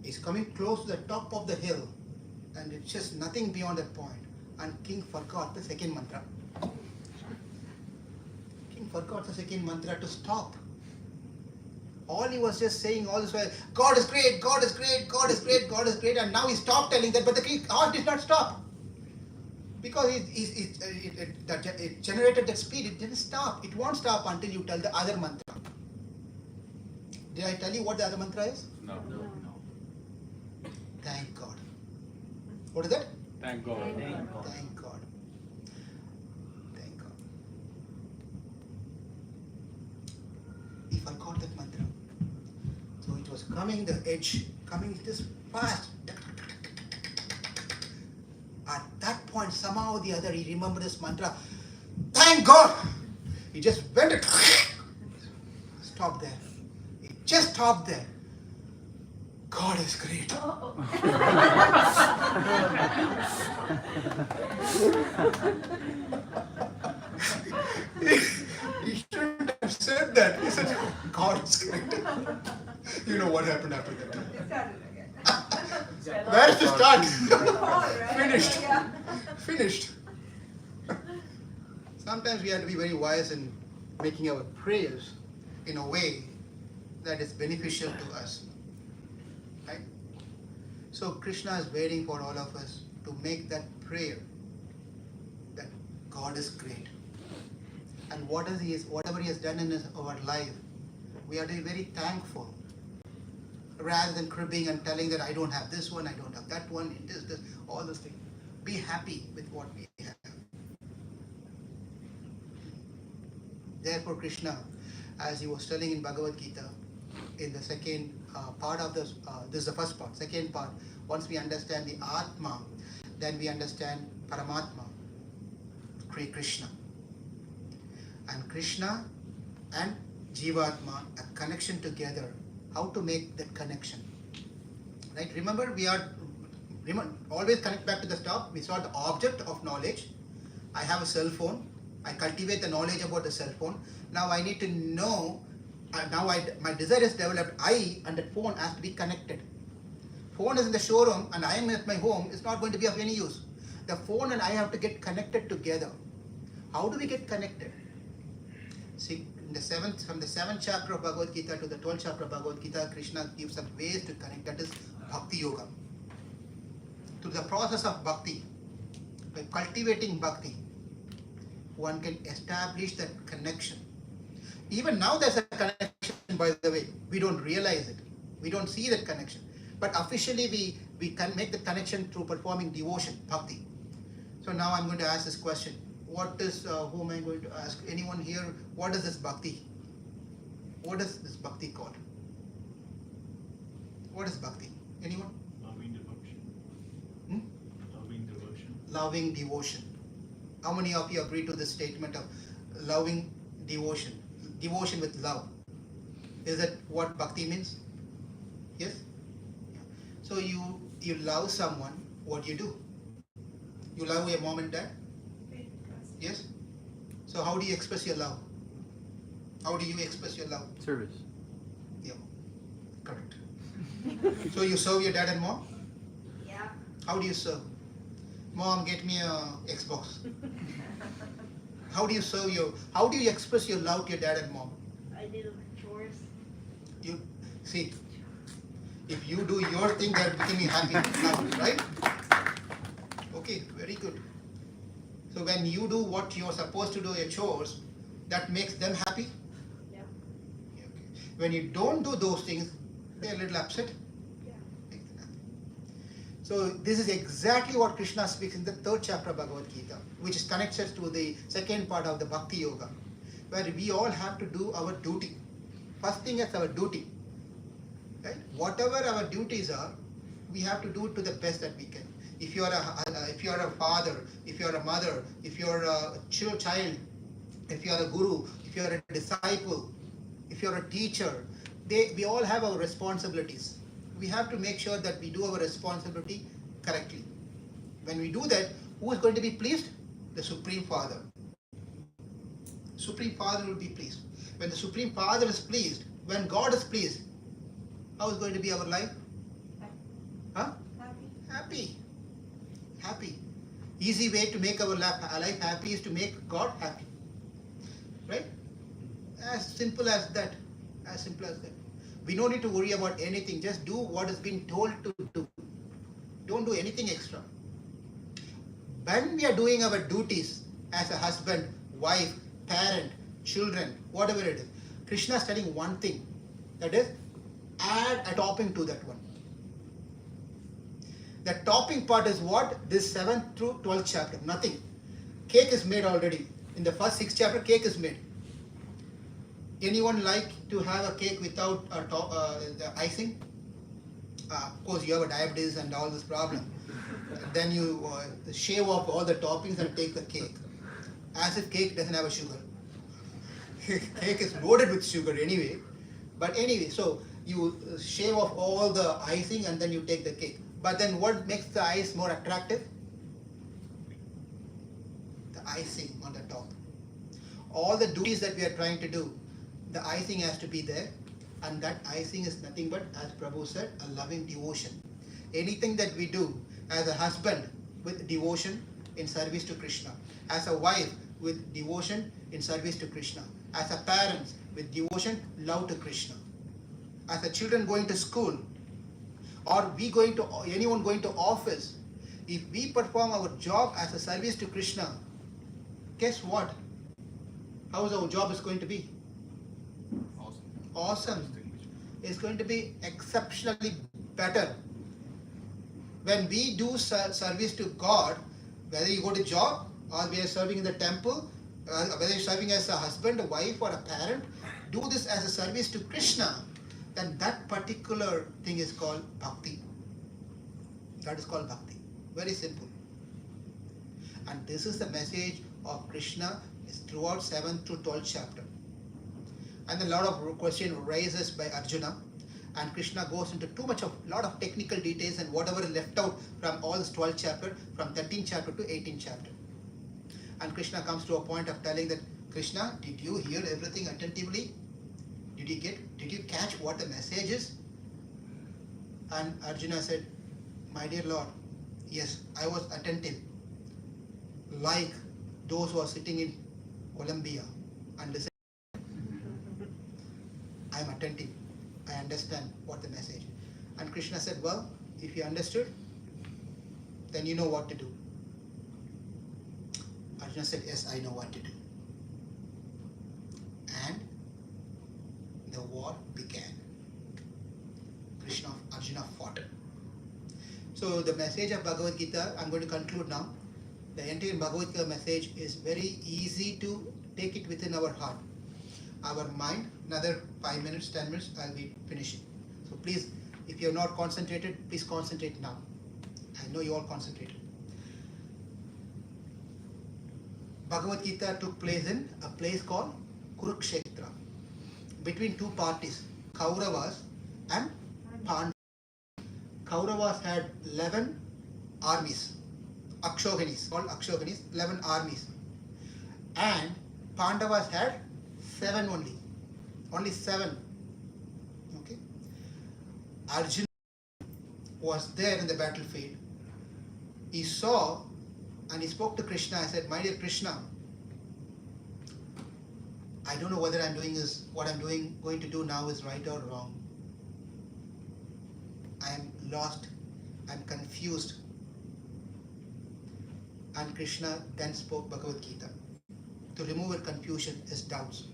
He's coming close to the top of the hill, and it's just nothing beyond that point. And king forgot the second mantra. King forgot the second mantra to stop. All he was just saying all this while, God is great, God is great, God is great, God is great, and now he stopped telling that, but the horse did not stop. Because it generated that speed, it didn't stop. It won't stop until you tell the other mantra. Did I tell you what the other mantra is? No. Thank God. What is that? Thank God. Thank God. Thank God. He forgot that mantra. So it was coming the edge, coming this fast. At that point, somehow or the other, he remembered this mantra. Thank God! He just went and stopped there. He just stopped there. God is great. He shouldn't have said that. He said, God is great. You know what happened after that? Where to start? Finished. Sometimes we have to be very wise in making our prayers in a way that is beneficial to us. Right? So Krishna is waiting for all of us to make that prayer that God is great. And whatever he has done in our life, we have to be very thankful. Rather than cribbing and telling that I don't have this one, I don't have that one, this, all those things. Be happy with what we have. Therefore Krishna, as he was telling in Bhagavad Gita, in the second part of this. This is the first part. Second part, once we understand the Atma, then we understand Paramatma, Krishna. And Krishna and Jivatma, a connection together. How to make that connection? Right? Remember, always connect back to the stop. We saw the object of knowledge. I have a cell phone. I cultivate the knowledge about the cell phone. Now I need to know. My desire is developed. I and that phone has to be connected. Phone is in the showroom and I am at my home. It's not going to be of any use. The phone and I have to get connected together. How do we get connected? See, from the 7th chapter of Bhagavad Gita to the 12th chapter of Bhagavad Gita, Krishna gives us ways to connect. That is Bhakti Yoga. Through the process of Bhakti, by cultivating Bhakti, one can establish that connection. Even now there's a connection, by the way. We don't realize it. We don't see that connection. But officially we can make the connection through performing devotion, Bhakti. So now I'm going to ask this question. Who am I going to ask? Anyone here? What is this Bhakti? What is this Bhakti called? What is Bhakti? Anyone? Loving devotion. Loving devotion. Loving devotion. How many of you agree to this statement of loving devotion? Devotion with love. Is that what Bhakti means? Yes? So you love someone, what do? You love your mom and dad? Yes? So how do you express your love? How do you express your love? Service. Yeah, correct. So you serve your dad and mom? Yeah. How do you serve? Mom, get me a Xbox. How do you express your love to your dad and mom? I do chores. You see, if you do your thing, they're becoming happy now, right? Okay, very good. So when you do what you're supposed to do, your chores, that makes them happy? Yeah. Okay. When you don't do those things, they're a little upset. Yeah. So this is exactly what Krishna speaks in the 3rd chapter of Bhagavad Gita, which connects us to the second part of the Bhakti Yoga, where we all have to do our duty. First thing is our duty. Right? Whatever our duties are, we have to do it to the best that we can. If you are a father, if you are a mother, if you are a child, if you are a guru, if you are a disciple, if you are a teacher, we all have our responsibilities. We have to make sure that we do our responsibility correctly. When we do that, who is going to be pleased? The Supreme Father. Supreme Father will be pleased. When the Supreme Father is pleased, when God is pleased, how is going to be our life? Huh? Happy. Happy. Easy way to make our life happy is to make God happy. Right? As simple as that. As simple as that. We don't need to worry about anything. Just do what has been told to do. Don't do anything extra. When we are doing our duties as a husband, wife, parent, children, whatever it is, Krishna is telling one thing. That is, add a topping to that one. The topping part is what? This 7th through 12th chapter. Nothing. Cake is made already. In the first 6 chapter, cake is made. Anyone like to have a cake without the icing? Of course, you have a diabetes and all this problem. Then you shave off all the toppings and take the cake. As if cake doesn't have a sugar. Cake is loaded with sugar anyway. But anyway, so you shave off all the icing and then you take the cake. But then what makes the ice more attractive? The icing on the top. All the duties that we are trying to do, the icing has to be there. And that icing is nothing but, as Prabhu said, a loving devotion. Anything that we do as a husband with devotion in service to Krishna, as a wife with devotion in service to Krishna, as a parent with devotion, love to Krishna, as a children going to school, or anyone going to office, if we perform our job as a service to Krishna, guess what? How is our job is going to be? Awesome. It's going to be exceptionally better. When we do service to God, whether you go to job or we are serving in the temple, whether you're serving as a husband, a wife or a parent, do this as a service to Krishna. then that particular thing is called bhakti. That is called bhakti. Very simple. And this is the message of Krishna is throughout 7th to 12th chapter. And a lot of question raises by Arjuna, and Krishna goes into lot of technical details and whatever is left out from all this 12th chapter, from 13th chapter to 18th chapter. And Krishna comes to a point of telling that, Krishna, did you hear everything attentively? Did you catch what the message is? And Arjuna said, my dear Lord, yes, I was attentive, like those who are sitting in Colombia and listen. I am attentive. I understand what the message. And Krishna said, well, if you understood, then you know what to do. Arjuna said, yes, I know what to do. And the war began. Arjuna fought. So the message of Bhagavad Gita, I'm going to conclude now. The entire Bhagavad Gita message is very easy to take it within our heart. Our mind, another 5 minutes, 10 minutes, I'll be finishing. So please, if you're not concentrated, please concentrate now. I know you all concentrated. Bhagavad Gita took place in a place called Kurukshetra, between two parties, Kauravas and Pandavas. Kauravas had 11 armies, Akshoganis, called Akshoganis, 11 armies. And Pandavas had 7 only 7. Okay. Arjuna was there in the battlefield. He saw and he spoke to Krishna. I said, my dear Krishna, I don't know whether what I'm going to do now is right or wrong. I am lost, I'm confused. And Krishna then spoke Bhagavad Gita. To remove her confusion, his doubts,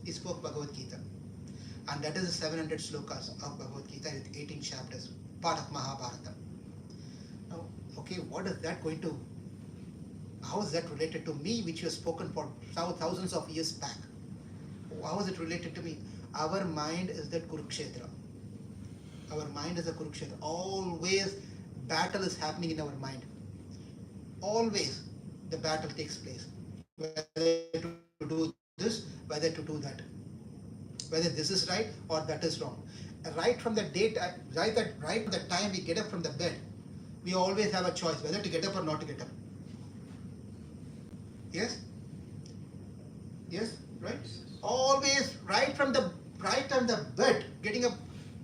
he spoke Bhagavad Gita. And that is the 700 slokas of Bhagavad Gita with 18 chapters, part of Mahabharata. Now, okay, what is that going to, how is that related to me, which was spoken for thousands of years back? How is it related to me? Our mind is that Kurukshetra. Our mind is a Kurukshetra. Always battle is happening in our mind. Always the battle takes place. Whether to do this, whether to do that. Whether this is right or that is wrong. Right from the right from the time we get up from the bed, we always have a choice whether to get up or not to get up. Yes? Yes? Right? Always right on the bed, getting up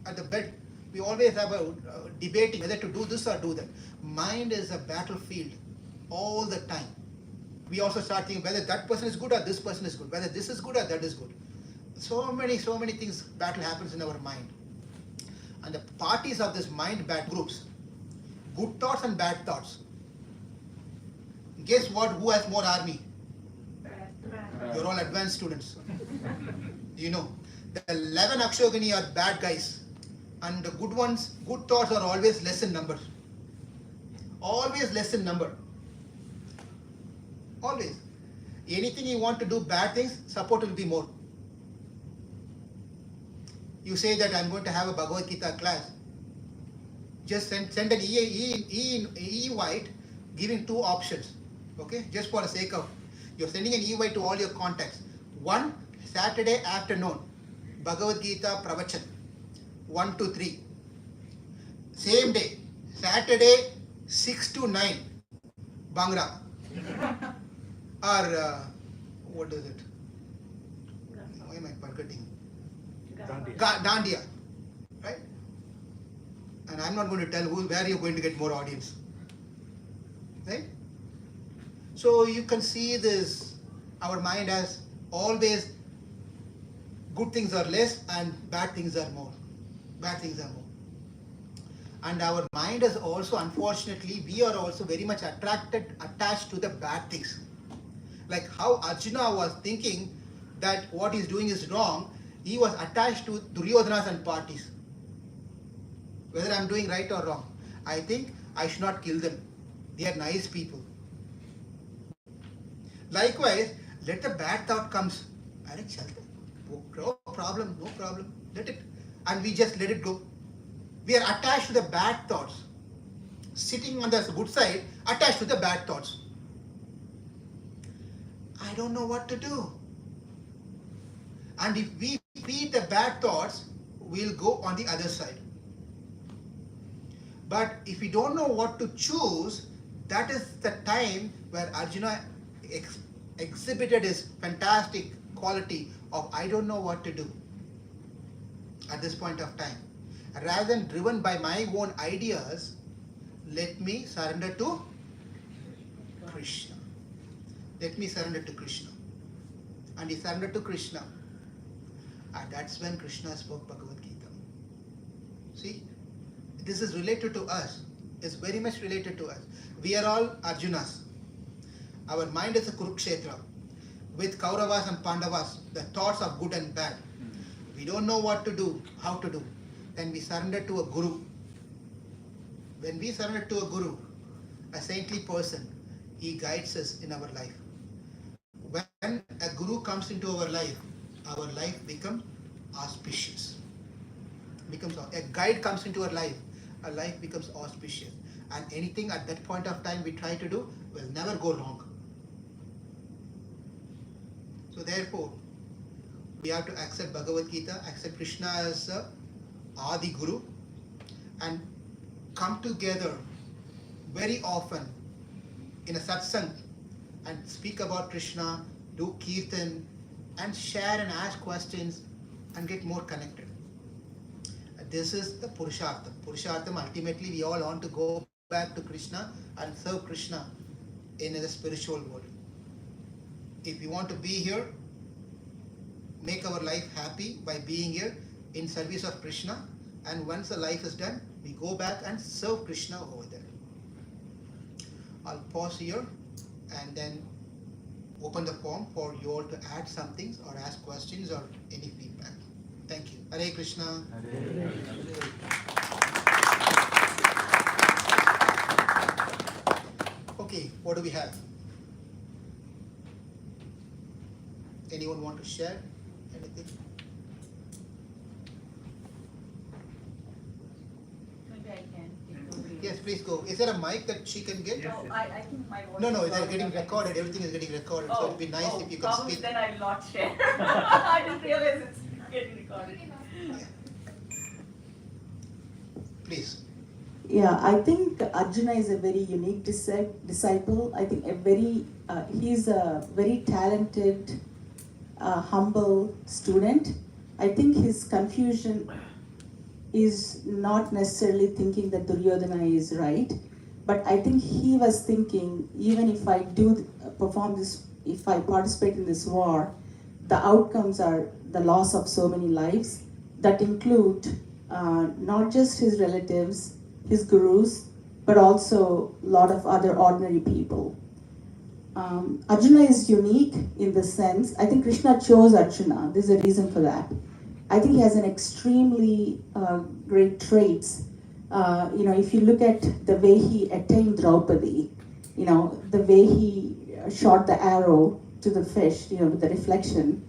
at the bed, we always have a debating whether to do this or do that. Mind is a battlefield all the time. We also start thinking whether that person is good or this person is good, whether this is good or that is good. So many things, battle happens in our mind. And the parties of this mind bad groups, good thoughts and bad thoughts. Guess what? Who has more army? You're all advanced students. You know, the 11 Akshogani are bad guys, and the good ones, good thoughts are always less in number. Always less in number. Always. Anything you want to do bad things, support will be more. You say that I'm going to have a Bhagavad Gita class. Just send an e-invite giving 2 options. Okay, just for the sake of, you're sending an invite to all your contacts. 1, Saturday afternoon, Bhagavad Gita Pravachan, 1 to 3. Same day, Saturday, 6 to 9, Bhangra. Or, what is it? Why am I forgetting? Dandiya. Right? And I'm not going to tell where you're going to get more audience. Right? So you can see this, our mind has always good things are less and bad things are more. Bad things are more. And our mind is also, unfortunately, we are also very much attached to the bad things. Like how Arjuna was thinking that what he's doing is wrong, he was attached to Duryodhanas and parties. Whether I'm doing right or wrong. I think I should not kill them. They are nice people. Likewise, let the bad thought comes. No problem, let it. and we just let it go. We are attached to the bad thoughts. Sitting on the good side, attached to the bad thoughts. I don't know what to do. And if we feed the bad thoughts, we'll go on the other side. But if we don't know what to choose, that is the time where Arjuna exhibited his fantastic quality of I don't know what to do at this point of time. Rather than driven by my own ideas, let me surrender to Krishna. Let me surrender to Krishna. And he surrendered to Krishna. And that's when Krishna spoke Bhagavad Gita. See, this is related to us. It's very much related to us. We are all Arjunas. Our mind is a Kurukshetra. With Kauravas and Pandavas, the thoughts of good and bad. We don't know what to do, how to do. Then we surrender to a guru. When we surrender to a guru, a saintly person, he guides us in our life. When a guru comes into our life becomes auspicious. A guide comes into our life becomes auspicious. And anything at that point of time we try to do will never go wrong. So therefore, we have to accept Bhagavad Gita, accept Krishna as Adi Guru, and come together very often in a satsang and speak about Krishna, do kirtan, and share and ask questions and get more connected. This is the Purushartham. Purushartham, ultimately we all want to go back to Krishna and serve Krishna in the spiritual world. If we want to be here, make our life happy by being here in service of Krishna, and once the life is done, we go back and serve Krishna over there. I'll pause here and then open the form for you all to add some things or ask questions or any feedback. Thank you. Hare Krishna. Okay, what do we have? Anyone want to share anything? Maybe I can. If nobody Yes, else. please go. Is there a mic that she can get? No, I think my voice. No, is they're loud getting enough. recorded. Everything is getting recorded. So it'd be nice if you can probably speak. then I will not share. I didn't realize it's getting recorded. Please. Yeah, I think Arjuna is a very unique disciple. I think he's a very talented, humble student. I think his confusion is not necessarily thinking that Duryodhana is right, but I think he was thinking, even if I if I participate in this war, the outcomes are the loss of so many lives that include not just his relatives, his gurus, but also a lot of other ordinary people. Arjuna is unique in the sense, I think Krishna chose Arjuna. There's a reason for that. I think he has an extremely great traits. If you look at the way he attained Draupadi, the way he shot the arrow to the fish, with the reflection.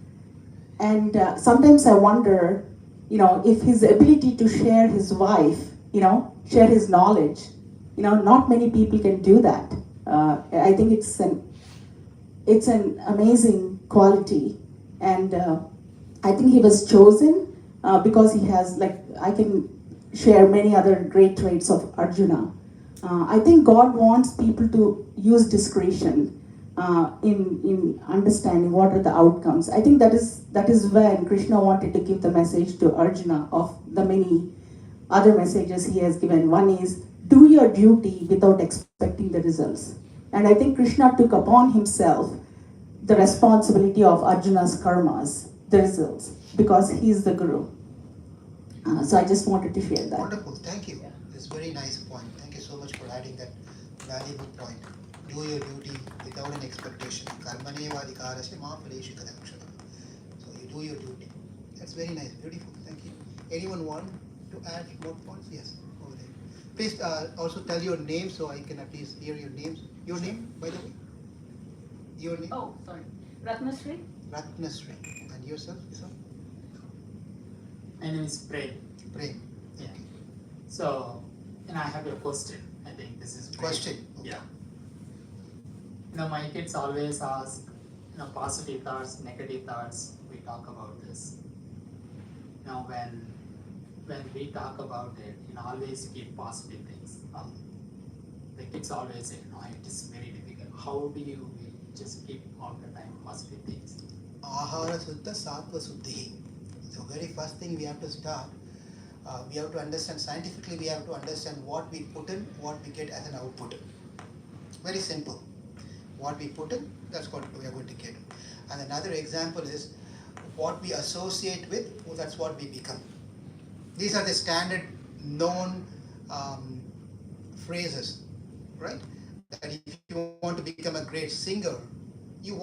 And sometimes I wonder, if his ability to share his wife, share his knowledge, not many people can do that. I think it's an amazing quality, and I think he was chosen because he has, I can share many other great traits of Arjuna. I think God wants people to use discretion in understanding what are the outcomes. I think that is when Krishna wanted to give the message to Arjuna of the many other messages he has given. One is, do your duty without expecting the results. And I think Krishna took upon himself the responsibility of Arjuna's karmas, the results, because he is the guru. So I just wanted to share that. Wonderful, thank you. It's a very nice point. Thank you so much for adding that valuable point. Do your duty without an expectation. Karmaneva adhikarasya ma phaleshu kadakshana. So you do your duty. That's very nice, beautiful. Thank you. Anyone want to add more points? Yes, over there. Please also tell your name so I can at least hear your names. Your name, by the way? Your name? Oh, sorry. Ratnasri? Ratnasri. And yourself, Isa? My name is Prem. Prem. Yeah. So, I have a question. I think this is Prem. Question. Okay. Yeah. My kids always ask, positive thoughts, negative thoughts. We talk about this. Now, when we talk about it, always keep positive things. The kids always say, it is very difficult. How do you just keep all the time positive things? Ahara Suddha Sattva Suddhi. So very first thing we have to start, we have to understand, scientifically we have to understand what we put in, what we get as an output. Very simple. What we put in, that's what we are going to get. And another example is what we associate with, that's what we become. These are the standard known phrases, right? That if you want to become a great singer, you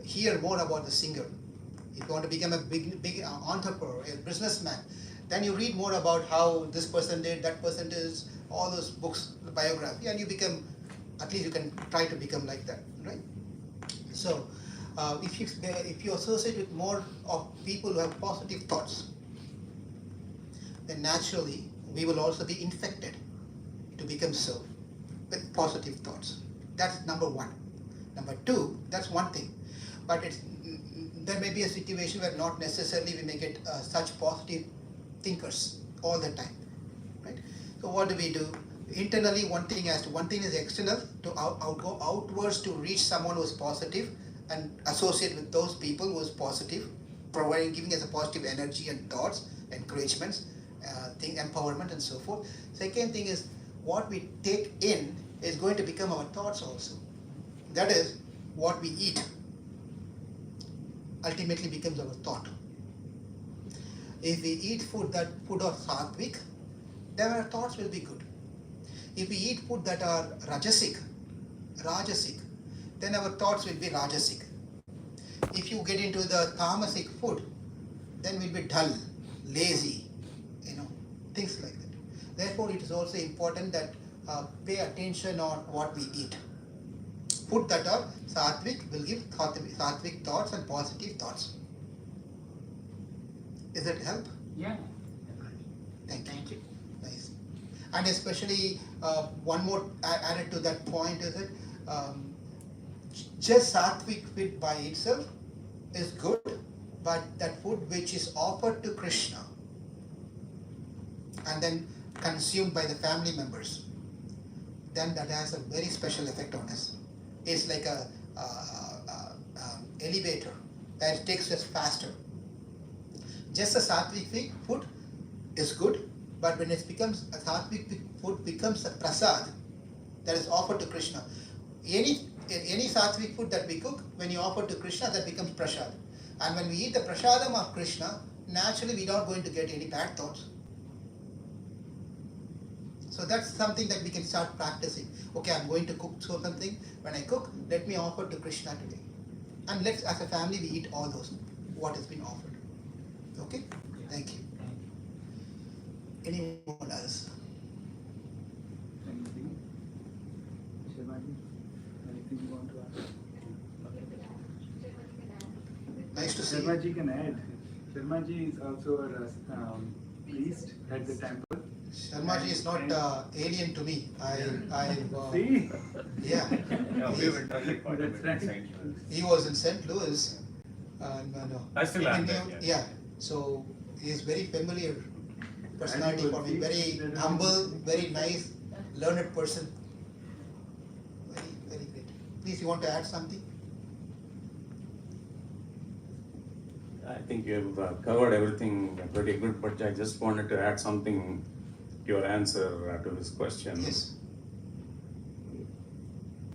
hear more about the singer. If you want to become a big entrepreneur, a businessman, then you read more about how this person did, that person is, all those books, the biography, and you become, at least you can try to become like that, right? So, if you associate with more of people who have positive thoughts, then naturally we will also be infected to become so with positive thoughts. That's number one. Number two, that's one thing, but there may be a situation where not necessarily we may get such positive thinkers all the time, right? So what do we do? Internally, one thing is external, to go outwards to reach someone who is positive and associate with those people who is positive, giving us a positive energy and thoughts, encouragements, empowerment and so forth. Second thing is what we take in is going to become our thoughts also. That is, what we eat ultimately becomes our thought. If we eat food of sattvic, then our thoughts will be good. If we eat food that are rajasic, then our thoughts will be rajasic. If you get into the tamasic food, then we'll be dull, lazy, things like that. Therefore, it is also important that pay attention on what we eat. Food that are sattvic will give sattvic thoughts and positive thoughts. Is that help? Yeah. Thank you. Nice. And especially one more added to that point is that just sattvic food by itself is good, but that food which is offered to Krishna and then consumed by the family members, then that has a very special effect on us. It's like a elevator that takes us faster. Just a sattvic food is good, but when it becomes a sattvic food becomes a prasad that is offered to Krishna. Any sattvic food that we cook, when you offer to Krishna, that becomes prasad. And when we eat the prasadam of Krishna, naturally we are not going to get any bad thoughts. So that's something that we can start practicing. Okay, I'm going to cook something. When I cook, let me offer to Krishna today. And let's, as a family, we eat all those, what has been offered. Okay? Thank you. Anyone else? Anything? Sharmaji, anything you want to add? Nice to see you. Sharmaji can add. Sharmaji is also a priest at the temple. Sharmaji is not alien to me. See? Yeah. No, we were talking about That's him in right. St. Louis. He was in St. Louis. No. I still am there, Yeah. So he is very familiar personality And for me. you will Very see that humble, very nice, learned person. Very, very great. Please, you want to add something? I think you've covered everything pretty good, but I just wanted to add something to your answer to this question. Yes.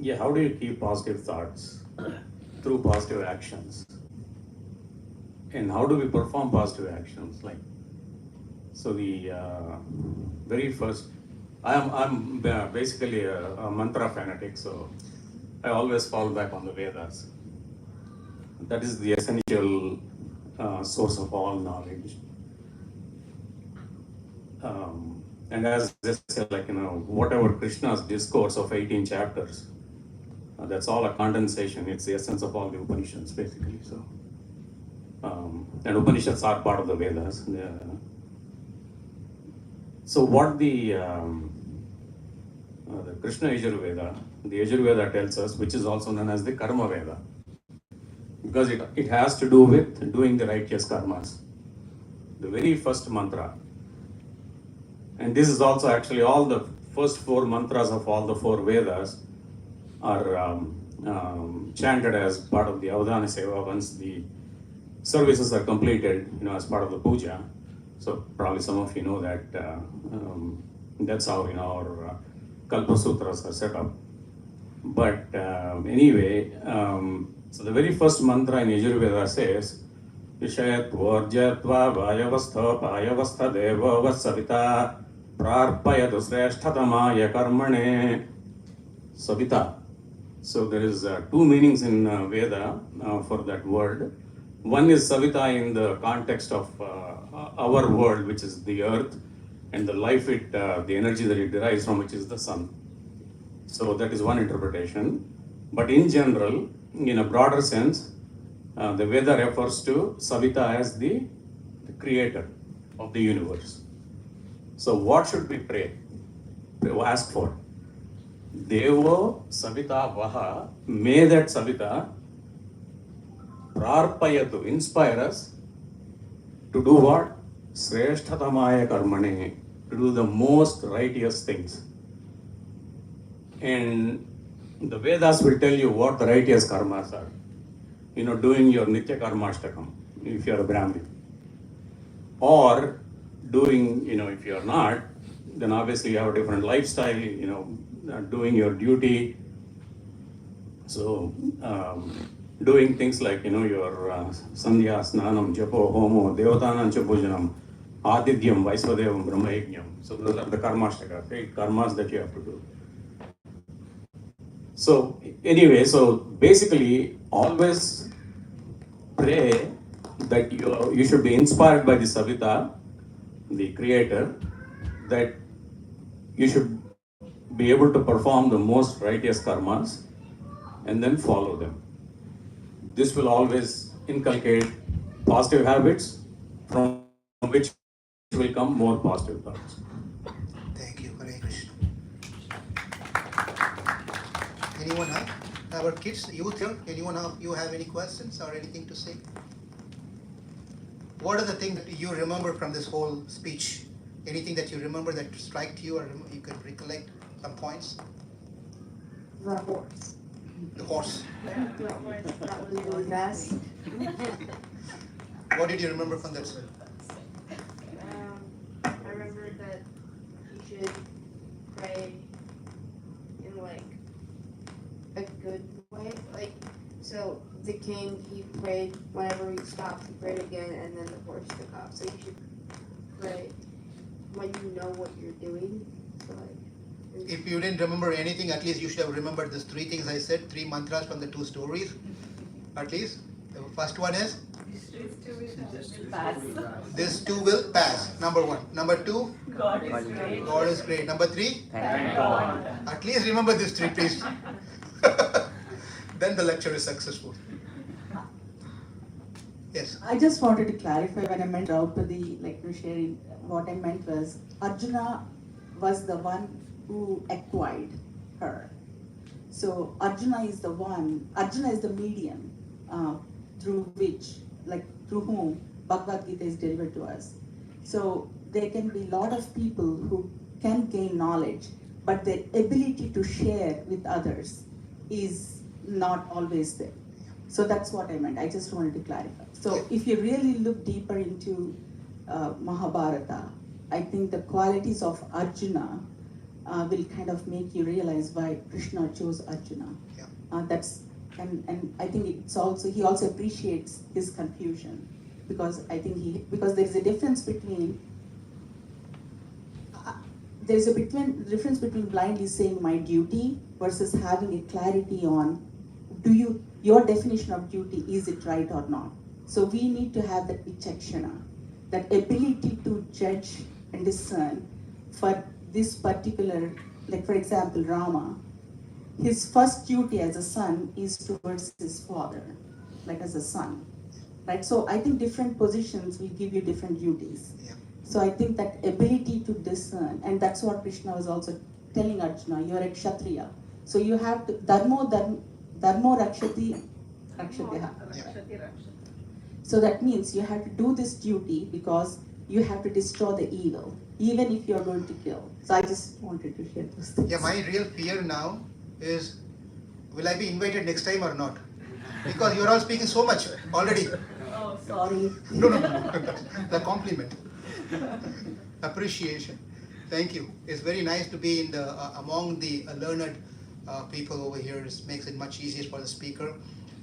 Yeah, how do you keep positive thoughts through positive actions? And how do we perform positive actions? So the very first, I'm basically a mantra fanatic, so I always fall back on the Vedas. That is the essential source of all knowledge. And as they say, whatever Krishna's discourse of 18 chapters, that's all a condensation. It's the essence of all the Upanishads, basically. So, and Upanishads are part of the Vedas. So what the Krishna Yajurveda, the Yajurveda tells us, which is also known as the Karma Veda, because it has to do with doing the righteous karmas. The very first mantra, and this is also actually all the first 4 mantras of all the 4 Vedas are chanted as part of the Avadhana Seva once the services are completed, as part of the puja. So probably some of you know that that's how our Kalpa Sutras are set up. But anyway, so the very first mantra in Yajurveda says, Vishayatva Arjatva Vayavastha Payavastha Deva Vasavita Prarpayatu Sreshtatamaya Karmane Savita. So there is 2 meanings in Veda for that word. One is Savita in the context of our world, which is the earth, and the life the energy that it derives from, which is the sun. So that is one interpretation. But in general, in a broader sense, the Veda refers to Savita as the creator of the universe. So what should we pray? Ask for. Devo Savita Vaha, may that Savita Prarpayatu, inspire us to do what? Sreshtatamaya Karmane, to do the most righteous things. And the Vedas will tell you what the righteous karmas are. Doing your Nitya Karmashtakam, if you are a Brahmin. Or doing, if you are not, then obviously you have a different lifestyle, doing your duty. So, doing things like, your Sandhya, Snanam, Japo, Homo, Devatanam, Chapujanam, Adityam, Vaisvadevam, Brahmayajnam. So those are the karmashtaka, 8 karmas that you have to do. So anyway, so basically always pray that you should be inspired by the Savita, the creator, that you should be able to perform the most righteous karmas and then follow them. This will always inculcate positive habits from which will come more positive thoughts. Thank you, Hare Krishna. Anyone else? Our kids, youth here, anyone of you have any questions or anything to say? What are the things that you remember from this whole speech? Anything that you remember that struck you or you could recollect some points? The horse. The horse. That was really fast. What did you remember from that, sir? I remember that you should pray in like a good way. Like, so the king, he prayed whenever he stopped, he prayed again, and then the horse took off. So you should pray when you know what you're doing. So like, If you didn't remember anything, at least you should have remembered these 3 things I said, 3 mantras from the 2 stories. At least. The first one is, this too will pass. Number 1. Number 2, God is great. God is great. Number 3, Thank God. at least remember these 3, please. Then the lecture is successful. Yes. I just wanted to clarify when I meant Draupadi, like you're sharing, what I meant was Arjuna was the one who acquired her. So Arjuna is the medium through whom Bhagavad Gita is delivered to us. So there can be a lot of people who can gain knowledge, but their ability to share with others is not always there. So that's what I meant. I just wanted to clarify. So if you really look deeper into Mahabharata, I think the qualities of Arjuna will kind of make you realize why Krishna chose Arjuna. Yeah. And I think he also appreciates his confusion, because I think because there's a difference between difference between blindly saying my duty versus having a clarity on your definition of duty, is it right or not? So we need to have that vichakshana, that ability to judge and discern for this particular, like for example, Rama, his first duty as a son is towards his father, like as a son, right? So I think different positions will give you different duties. Yeah. So I think that ability to discern, and that's what Krishna was also telling Arjuna, you're a Kshatriya. So you have to, dharmo rakshati rakshateha. Rakshati, Rakshati. So that means you have to do this duty because you have to destroy the evil, even if you're going to kill. So I just wanted to share those things. Yeah, my real fear now is, will I be invited next time or not? Because you're all speaking so much already. Oh, Sorry. No. The compliment. Appreciation. Thank you. It's very nice to be in the among the learned people over here. It makes it much easier for the speaker.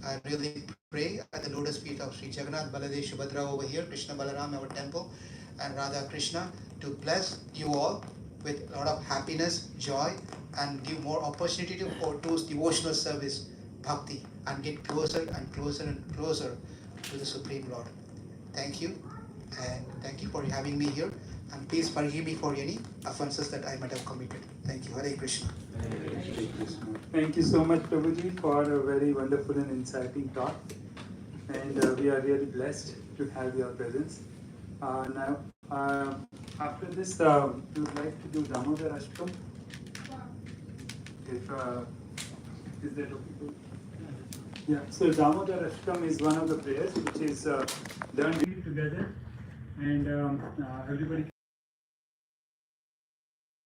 I really pray at the lotus feet of Sri Jagannath, Baladev, Subhadra over here, Krishna Balaram, our temple, and Radha Krishna, to bless you all with a lot of happiness, joy, and give more opportunity for those devotional service, bhakti, and get closer and closer and closer to the Supreme Lord. Thank you, and thank you for having me here, and please forgive me for any offenses that I might have committed. Thank you. Hare Krishna. Thank you so much, Prabhuji, for a very wonderful and inciting talk. And we are really blessed to have your presence. Now, after this, we would like to do Damodar Ashtam. If, is that okay? Yeah, so Damodar Ashtam is one of the prayers which is learned together, and everybody